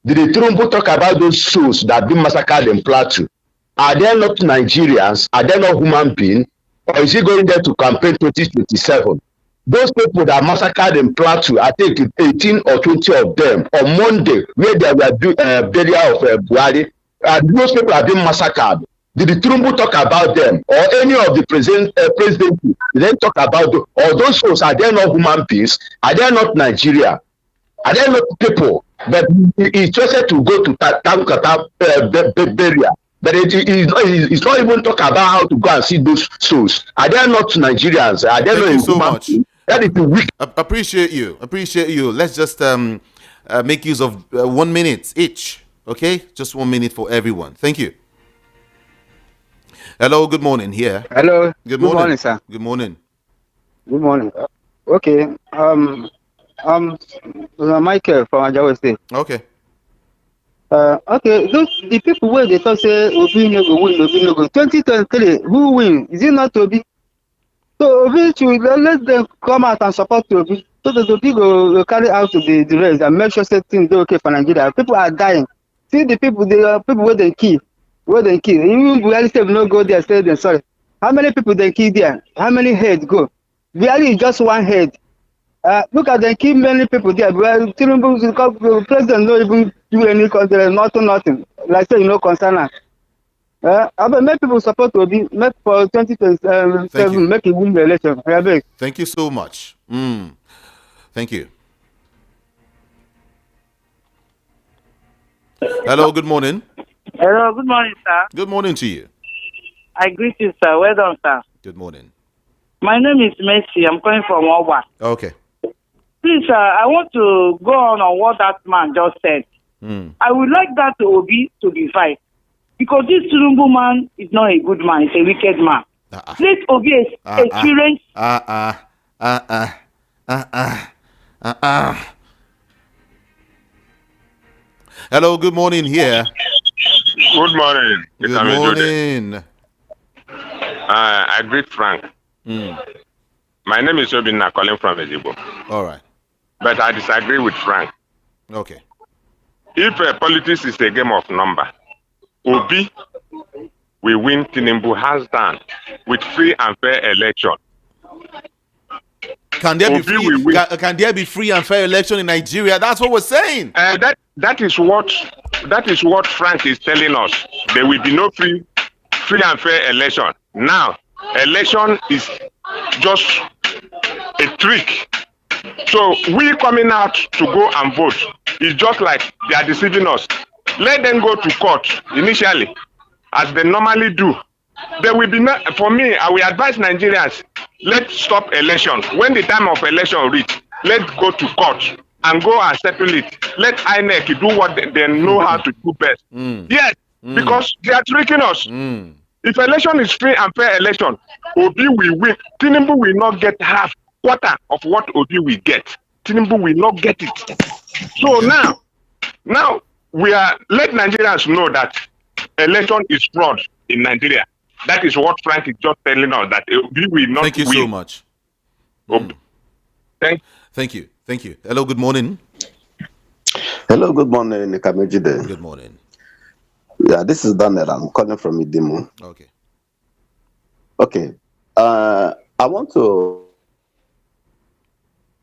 Did the Trumbu talk about those souls that have been massacred in Plateau? Are they not Nigerians? Are they not human beings? Or is he going there to campaign 2027? Those people that massacred in Plateau, I think 18 or 20 of them on Monday, where they were burial of Buhari, those people have been massacred. Did the Trumbu talk about them? Or any of the president did they talk about them? Or those folks, are they not human beings? Are they not Nigeria? Are they not people? But he trusted to go to Tankata burial. But it's not even talk about how to go and see those souls. Are they not Nigerians? Are they Thank not you so human much. beings? That is weak. Appreciate you. Let's just make use of 1 minute each. Okay? Just 1 minute for everyone. Thank you. Hello, good morning here. Hello. Good morning, sir. Good morning. Good morning. Okay. Michael from Ajawa State. Okay. Okay. The people where they talk say Obi no go win, Obi no go. 2023, who win? Is it not Obi? So Obi should let them come out and support Obi. So that Obi go carry out the race and make sure that things do okay for Nigeria. People are dying. See the people where they kill. Even Buhari say no go there, say them sorry. How many people they kill there? How many heads go? Buhari is just one head. Look at them kill many people there. The president no even do any consider nothing. Like say concern us. But make people support Obi. Make for 2027 make it win the election. Thank you so much. Thank you. Hello, good morning. Hello, good morning, sir. Good morning to you. I greet you, sir. Well done, sir. Good morning. My name is Messi. I'm calling from Owa. Okay. Please, sir, I want to go on what that man just said. I would like that Obi to be fight. Because this Tulumbu man is not a good man. He's a wicked man. Let Obi experience. Hello, good morning here. Good morning. Good morning. I greet Frank. My name is Obinna, calling from Ezigbo. All right. But I disagree with Frank. Okay. If politics is a game of number, Obi will win Tinubu hands down with free and fair election. Can there be free? Can there be free and fair election in Nigeria? That's what we're saying. That is what Frank is telling us. There will be no free and fair election. Now, election is just a trick. So we coming out to go and vote is just like they are deceiving us. Let them go to court initially, as they normally do. There will be not, for me, I will advise Nigerians, let's stop election. When the time of election reach, let's go to court and go and settle it. Let INEC do what they know how to do best. Yes, because they are tricking us. If election is free and fair election, Obi will win. Tinubu will not get half quarter of what Obi will get. Tinubu will not get it. So now let Nigerians know that election is fraud in Nigeria. That is what Frank is just telling us, that Obi will not Thank you win. so much. Thank you. Hello, good morning. Hello, good morning, Nikamejide. Good morning. Yeah, this is Daniel. I'm calling from Idimo. Okay. I want to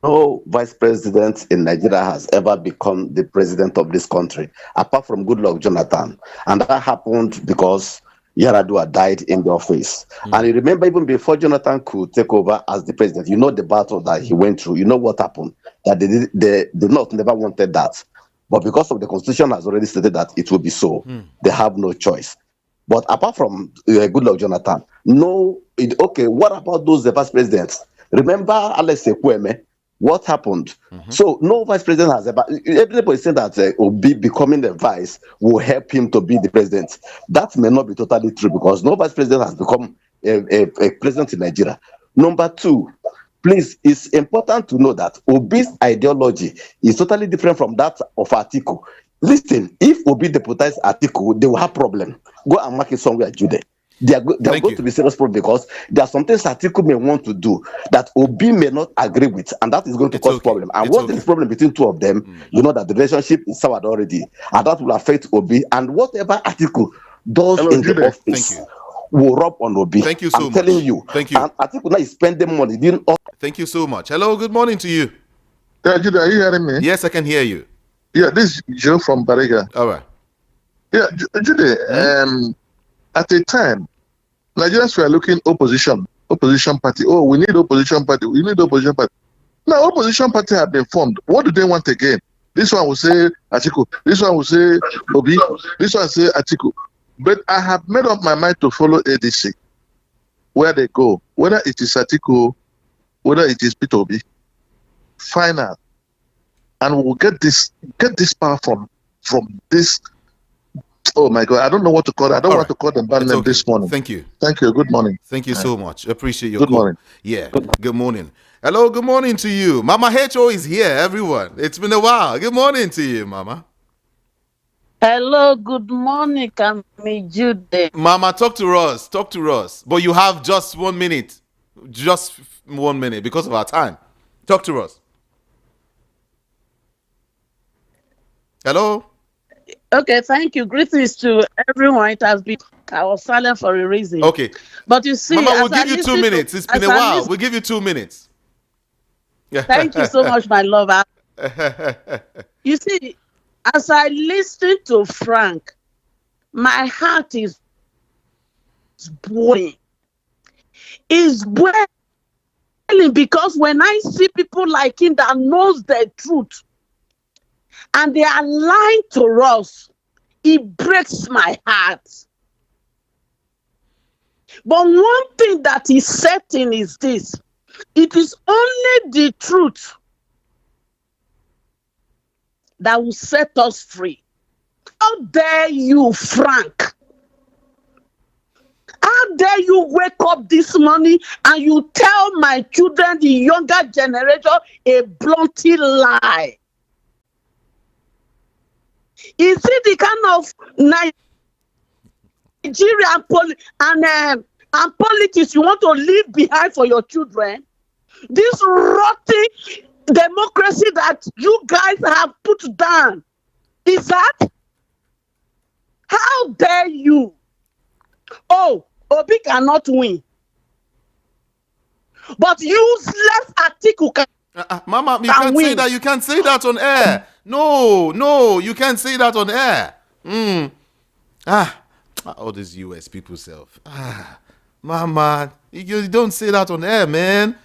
no vice president in Nigeria has ever become the president of this country, apart from Goodluck Jonathan. And that happened because Yaradua died in the office. And you remember, even before Jonathan could take over as the president, you know the battle that he went through. You know what happened. That the North never wanted that. But because of the constitution has already stated that it will be so, they have no choice. But apart from Goodluck Jonathan, what about those vice presidents? Remember Alex Ekweme? What happened? So no vice president has ever. Everybody saying that Obi becoming the vice will help him to be the president. That may not be totally true, because no vice president has become a president in Nigeria. Number two, please, it's important to know that Obi's ideology is totally different from that of Atiku. Listen, if Obi deputize Atiku, they will have problem. Go and mark it somewhere, Jude. They are going to be serious problem, because there are some things Atiku may want to do that Obi may not agree with, and that is going to cause problem. And once there is problem between two of them, you know that the relationship is soured already, and that will affect Obi. And whatever Atiku does in the office will rub on Obi. Thank you so much. I'm telling you. Thank you. And Atiku now is spending money. Thank you so much. Hello, good morning to you. Yeah, Jude, are you hearing me? Yes, I can hear you. Yeah, this is Joe from Bariga. All right. Yeah, Jude, at a time, Nigerians were looking opposition party. Oh, we need opposition party. Now, opposition party have been formed. What do they want again? This one will say Atiku. This one will say Obi. This one will say Atiku. But I have made up my mind to follow ADC. Where they go, whether it is Atiku, whether it is Peter Obi, final, and we'll get this power from this. Oh my God, I don't know what to call it. I don't want to call them bad name this morning. Thank you. Good morning. Thank you so much. Appreciate your Good morning. Yeah. Good morning. Hello, good morning to you. Mama HO is here, everyone. It's been a while. Good morning to you, Mama. Hello, good morning, Jude. Mama, talk to us. But you have just 1 minute. Just 1 minute because of our time. Talk to us. Hello? Okay, thank you. Greetings to everyone. It has been, I was silent for a reason. Okay. But you see, Mama, we'll give you 2 minutes. It's been a while. We'll give you 2 minutes. Thank you so much, my lover. You see, as I listen to Frank, my heart is boiling. It's boiling because when I see people like him that knows the truth, and they are lying to us, it breaks my heart. But one thing that is certain is this: it is only the truth that will set us free. How dare you, Frank? How dare you wake up this morning and you tell my children, the younger generation, a blunt lie? Is it the kind of Nigerian and politics you want to leave behind for your children? This rotten democracy that you guys have put down, is that? How dare you? Oh, Obi cannot win. But useless Atiku can Mama, you can't win. say that. You can't say that on air. No, you can't say that on air. All these US people self. Mama, you don't say that on air, man.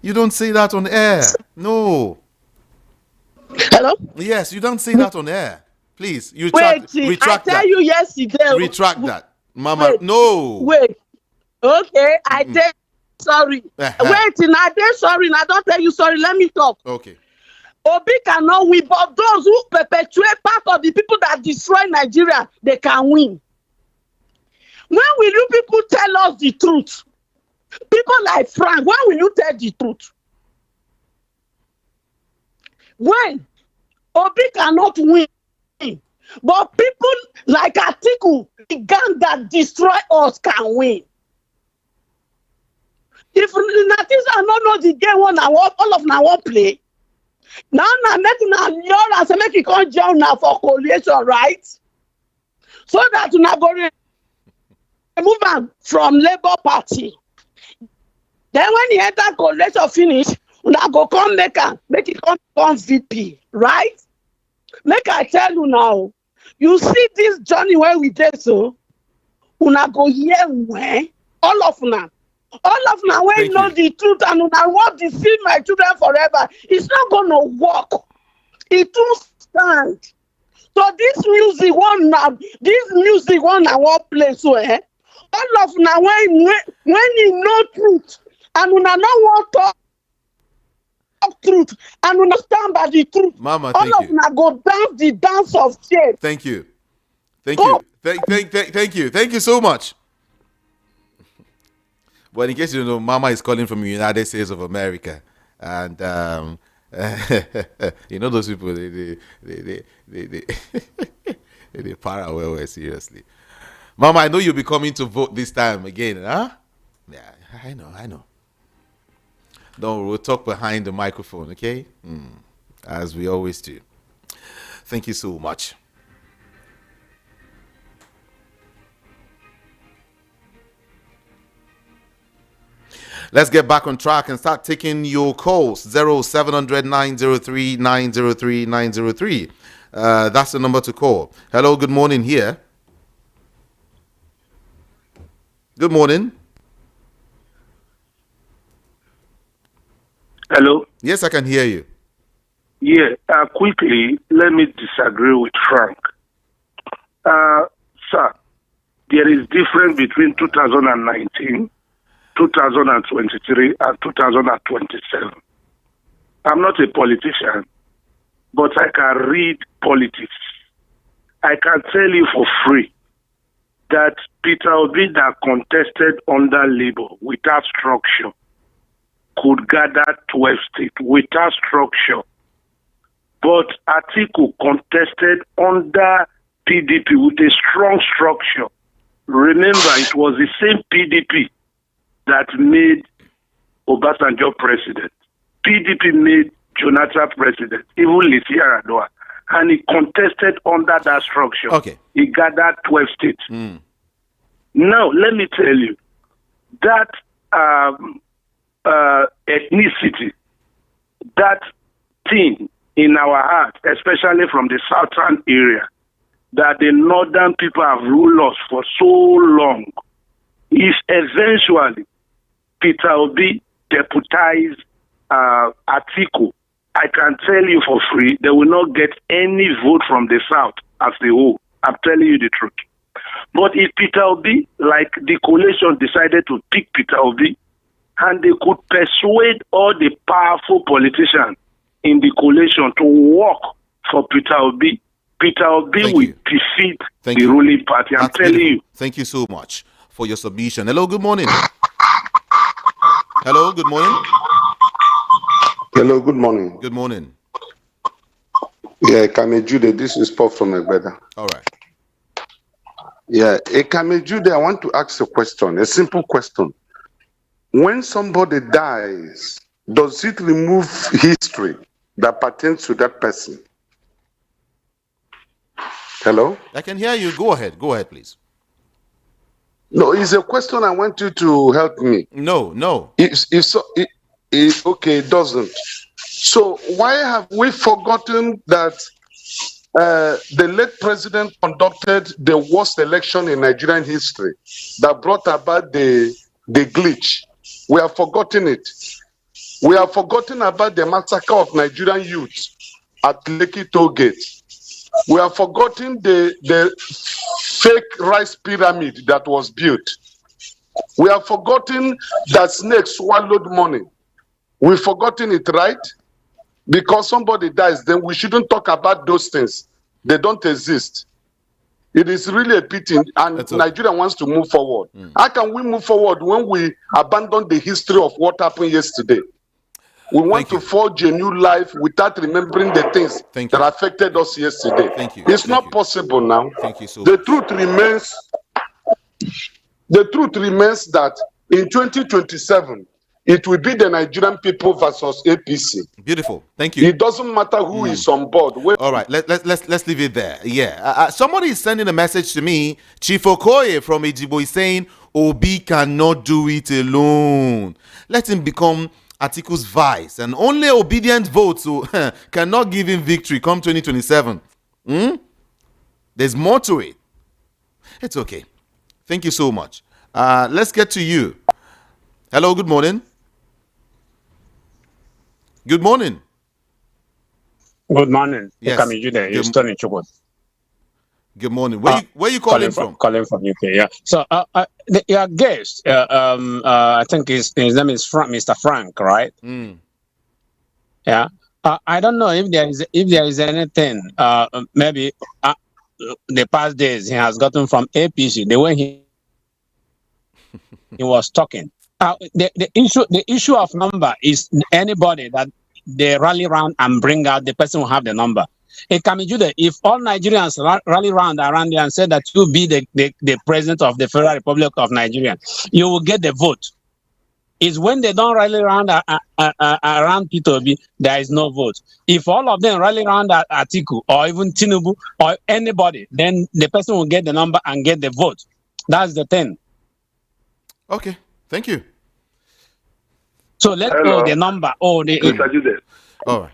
You don't say that on air. No. Hello? Yes, you don't say that on air. Please, Wait, retract I that. tell you yesterday. Retract that. Mama, wait, no. Wait. Okay, I tell sorry. Wait, I tell sorry. I don't tell you sorry. Let me talk. Okay. Obi cannot win, but those who perpetuate part of the people that destroy Nigeria, they can win. When will you people tell us the truth? People like Frank, when will you tell the truth? When Obi cannot win, but people like Atiku, the gang that destroy us, can win. If Natis are not know the game one, all of now won't play. Now making a lure and say make it come join now for coalition, right? So that you not go remove am from Labour Party. Then when he enter coalition finish, una go come make it come VP, right? Make I tell you now, you see this journey where we did so, una go hear when all of una when know the truth and una want to see my children forever. It's not gonna work. It won't stand. So this music one I want play so all of una when you know truth and una no want talk truth and una stand by the truth. Mama, all of una go dance the dance of shame. Thank you. Thank you so much. But in case you don't know, Mama is calling from the United States of America, and you know those people they they para well seriously. Mama, I know you'll be coming to vote this time again, huh? Yeah, I know. We'll talk behind the microphone, okay? As we always do. Thank you so much. Let's get back on track and start taking your calls. 0700 903 903 903. That's the number to call. Hello, good morning here. Good morning. Hello? Yes, I can hear you. Yeah, quickly, let me disagree with Frank. Sir, there is difference between 2019, 2023, and 2027. I'm not a politician, but I can read politics. I can tell you for free that Peter Obi that contested under Labour without structure could gather 12 states without structure. But Atiku contested under PDP with a strong structure. Remember, it was the same PDP that made Obasanjo president. PDP made Jonathan president, even Lisi Aradoa. And he contested under that structure. Okay. He gathered 12 states. Now, let me tell you, that ethnicity, that thing in our heart, especially from the southern area, that the northern people have ruled us for so long, is eventually Peter Obi deputized Atiku. I can tell you for free, they will not get any vote from the south as a whole. I'm telling you the truth. But if Peter Obi, like the coalition decided to pick Peter Obi, and they could persuade all the powerful politicians in the coalition to work for Peter Obi will defeat the ruling party. I'm telling you. Thank you so much for your submission. Hello, good morning. Hello, good morning. Hello, good morning. Good morning. Yeah, Kame Jude, this is Paul from Egbeda. All right. Yeah, Kame Jude, I want to ask a question, a simple question. When somebody dies, does it remove history that pertains to that person? Hello? I can hear you. Go ahead. Go ahead, please. No, it's a question I want you to help me. No. Okay, it doesn't. So why have we forgotten that the late president conducted the worst election in Nigerian history that brought about the glitch? We have forgotten it. We have forgotten about the massacre of Nigerian youth at Lekki Toll Gate. We have forgotten the fake rice pyramid that was built. We have forgotten that snakes swallowed money. We've forgotten it, right? Because somebody dies, then we shouldn't talk about those things. They don't exist. It is really a pity, and Nigeria wants to move forward. How can we move forward when we abandon the history of what happened yesterday? We want to forge a new life without remembering the things that affected us yesterday. It's not possible now. Thank you so the much. truth remains that in 2027, it will be the Nigerian people versus APC. Beautiful. Thank you. It doesn't matter who is on board. All right, let's leave it there. Yeah. Somebody is sending a message to me. Chief Okoye from Ejibo is saying Obi cannot do it alone. Let him become Atiku's vice, and only obedient votes cannot give him victory come 2027. There's more to it. It's okay. Thank you so much. Let's get to you. Hello, good morning. Good morning. Good morning. Yes. Good morning. Where you calling from? Calling from UK. Yeah. So, your guest, I think his name is Mr. Frank, right? Yeah. I don't know if there is anything. Maybe the past days he has gotten from APC the way he was talking. The issue of number is anybody that they rally around and bring out the person who have the number. If all Nigerians rally around there and say that you be the president of the Federal Republic of Nigeria, you will get the vote. It's when they don't rally around P2B, there is no vote. If all of them rally around Atiku or even Tinubu or anybody, then the person will get the number and get the vote. That's the thing. Okay, thank you. So let's go the number. All right,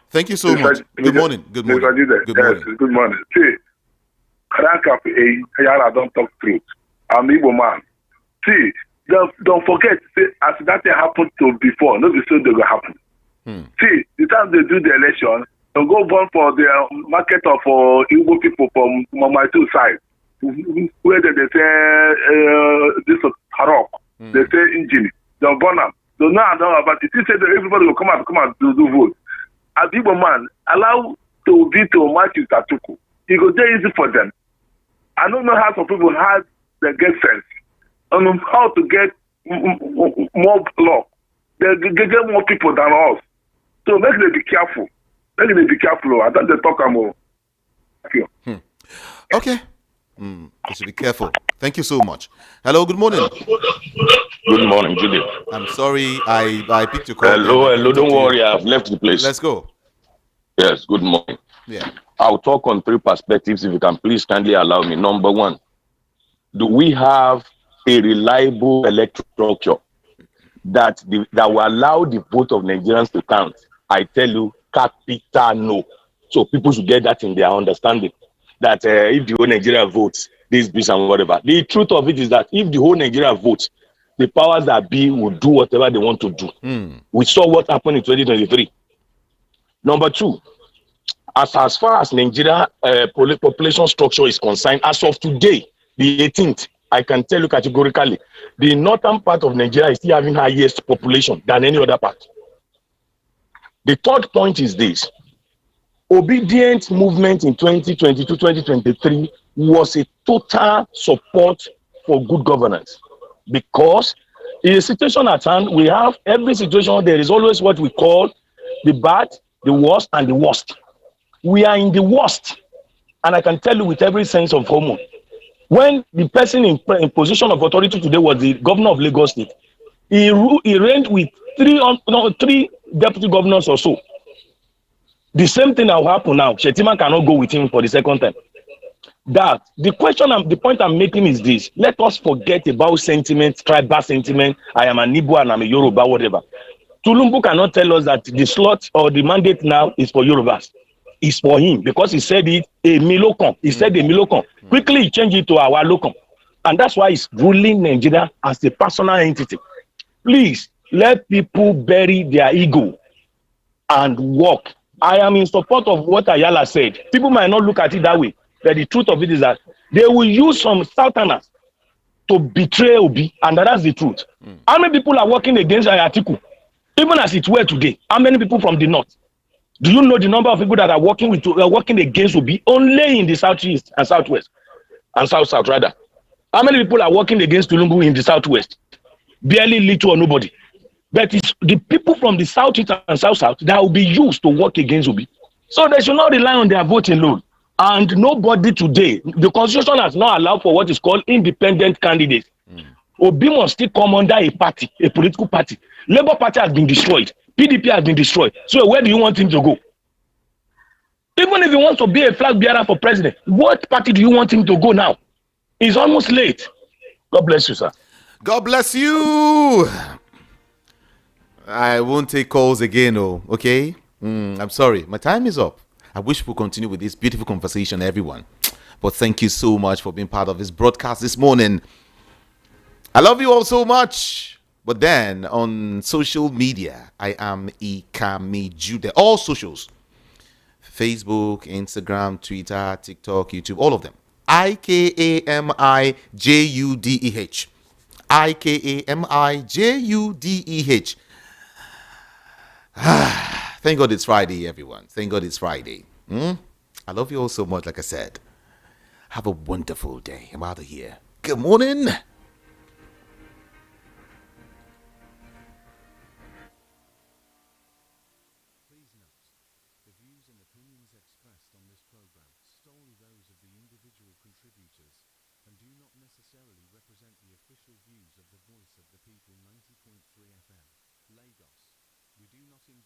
thank you so much. Good morning. Good morning. Good morning. Good morning. See, Frank Ayala don't talk truth. I'm Igbo man. See, don't forget, see, as that happened to before, not so they will happen. See, the time they do the election, they'll go born for the market of Igbo people from my two sides. Where they say this is Harok, they say engine, they'll burn them. So now I know about it. You say that everybody will come out to do vote. As Igbo man, allow to be to match with Atiku. It goes very easy for them. I don't know how some people have the get sense on how to get more luck. They get more people than us. So make them be careful. Make them be careful. I don't talk more. Okay. You should be careful. Thank you so much. Hello, good morning. Good morning, Judy. I'm sorry I picked your call. Hello. Don't worry, I've left the place. Let's go. Yes, good morning. Yeah. I'll talk on three perspectives if you can please kindly allow me. Number one, do we have a reliable electoral structure that will allow the vote of Nigerians to count? I tell you, capital no. So people should get that in their understanding. That if the whole Nigeria votes, this and whatever. The truth of it is that if the whole Nigeria votes, the powers that be will do whatever they want to do. We saw what happened in 2023. Number two, as far as Nigeria population structure is concerned, as of today, the 18th, I can tell you categorically, the northern part of Nigeria is still having highest population than any other part. The third point is this. Obedient movement in 2022-2023 was a total support for good governance, because in the situation at hand, we have every situation, there is always what we call the bad, the worst, and the worst. We are in the worst, and I can tell you with every sense of humor. When the person in position of authority today was the governor of Lagos State, he reigned with three deputy governors or so. The same thing that will happen now. Shetima cannot go with him for the second time. That the point I'm making is this: let us forget about sentiment, tribal sentiment. I am an Igbo and I'm a Yoruba, whatever. Tulumbu cannot tell us that the slot or the mandate now is for Yorubas. It's for him because he said it a Milocon. He said a Milocon. Quickly he changed it to our Locon. And that's why he's ruling Nigeria as a personal entity. Please let people bury their ego and work. I am in support of what Ayala said. People might not look at it that way, but the truth of it is that they will use some Southerners to betray Obi, and that's the truth. How many people are working against Atiku? Even as it were today, how many people from the north? Do you know the number of people that are working against Obi only in the southeast and southwest and south rather? How many people are working against Tulumbu in the southwest? Barely little or nobody. But it's the people from the southeast and south that will be used to work against Obi. So they should not rely on their voting load. And nobody today, the constitution has not allowed for what is called independent candidates. Obi must still come under a party, a political party. Labour Party has been destroyed. PDP has been destroyed. So where do you want him to go? Even if he wants to be a flag bearer for president, what party do you want him to go now? It's almost late. God bless you, sir. God bless you. I won't take calls again, okay? I'm sorry. My time is up. I wish we'll continue with this beautiful conversation, everyone. But thank you so much for being part of this broadcast this morning. I love you all so much. But then on social media, I am Ikami Jude. All socials. Facebook, Instagram, Twitter, TikTok, YouTube, all of them. IKAMIJUDEH. IKAMIJUDEH. Thank God it's Friday, everyone. Thank God it's Friday. I love you all so much, like I said. Have a wonderful day. I'm out of here. Good morning. Please note, the views and opinions expressed on this program solely those of the individual contributors and do not necessarily represent the official views of the Voice of the People 90.3 FM, Lagos. We do not endorse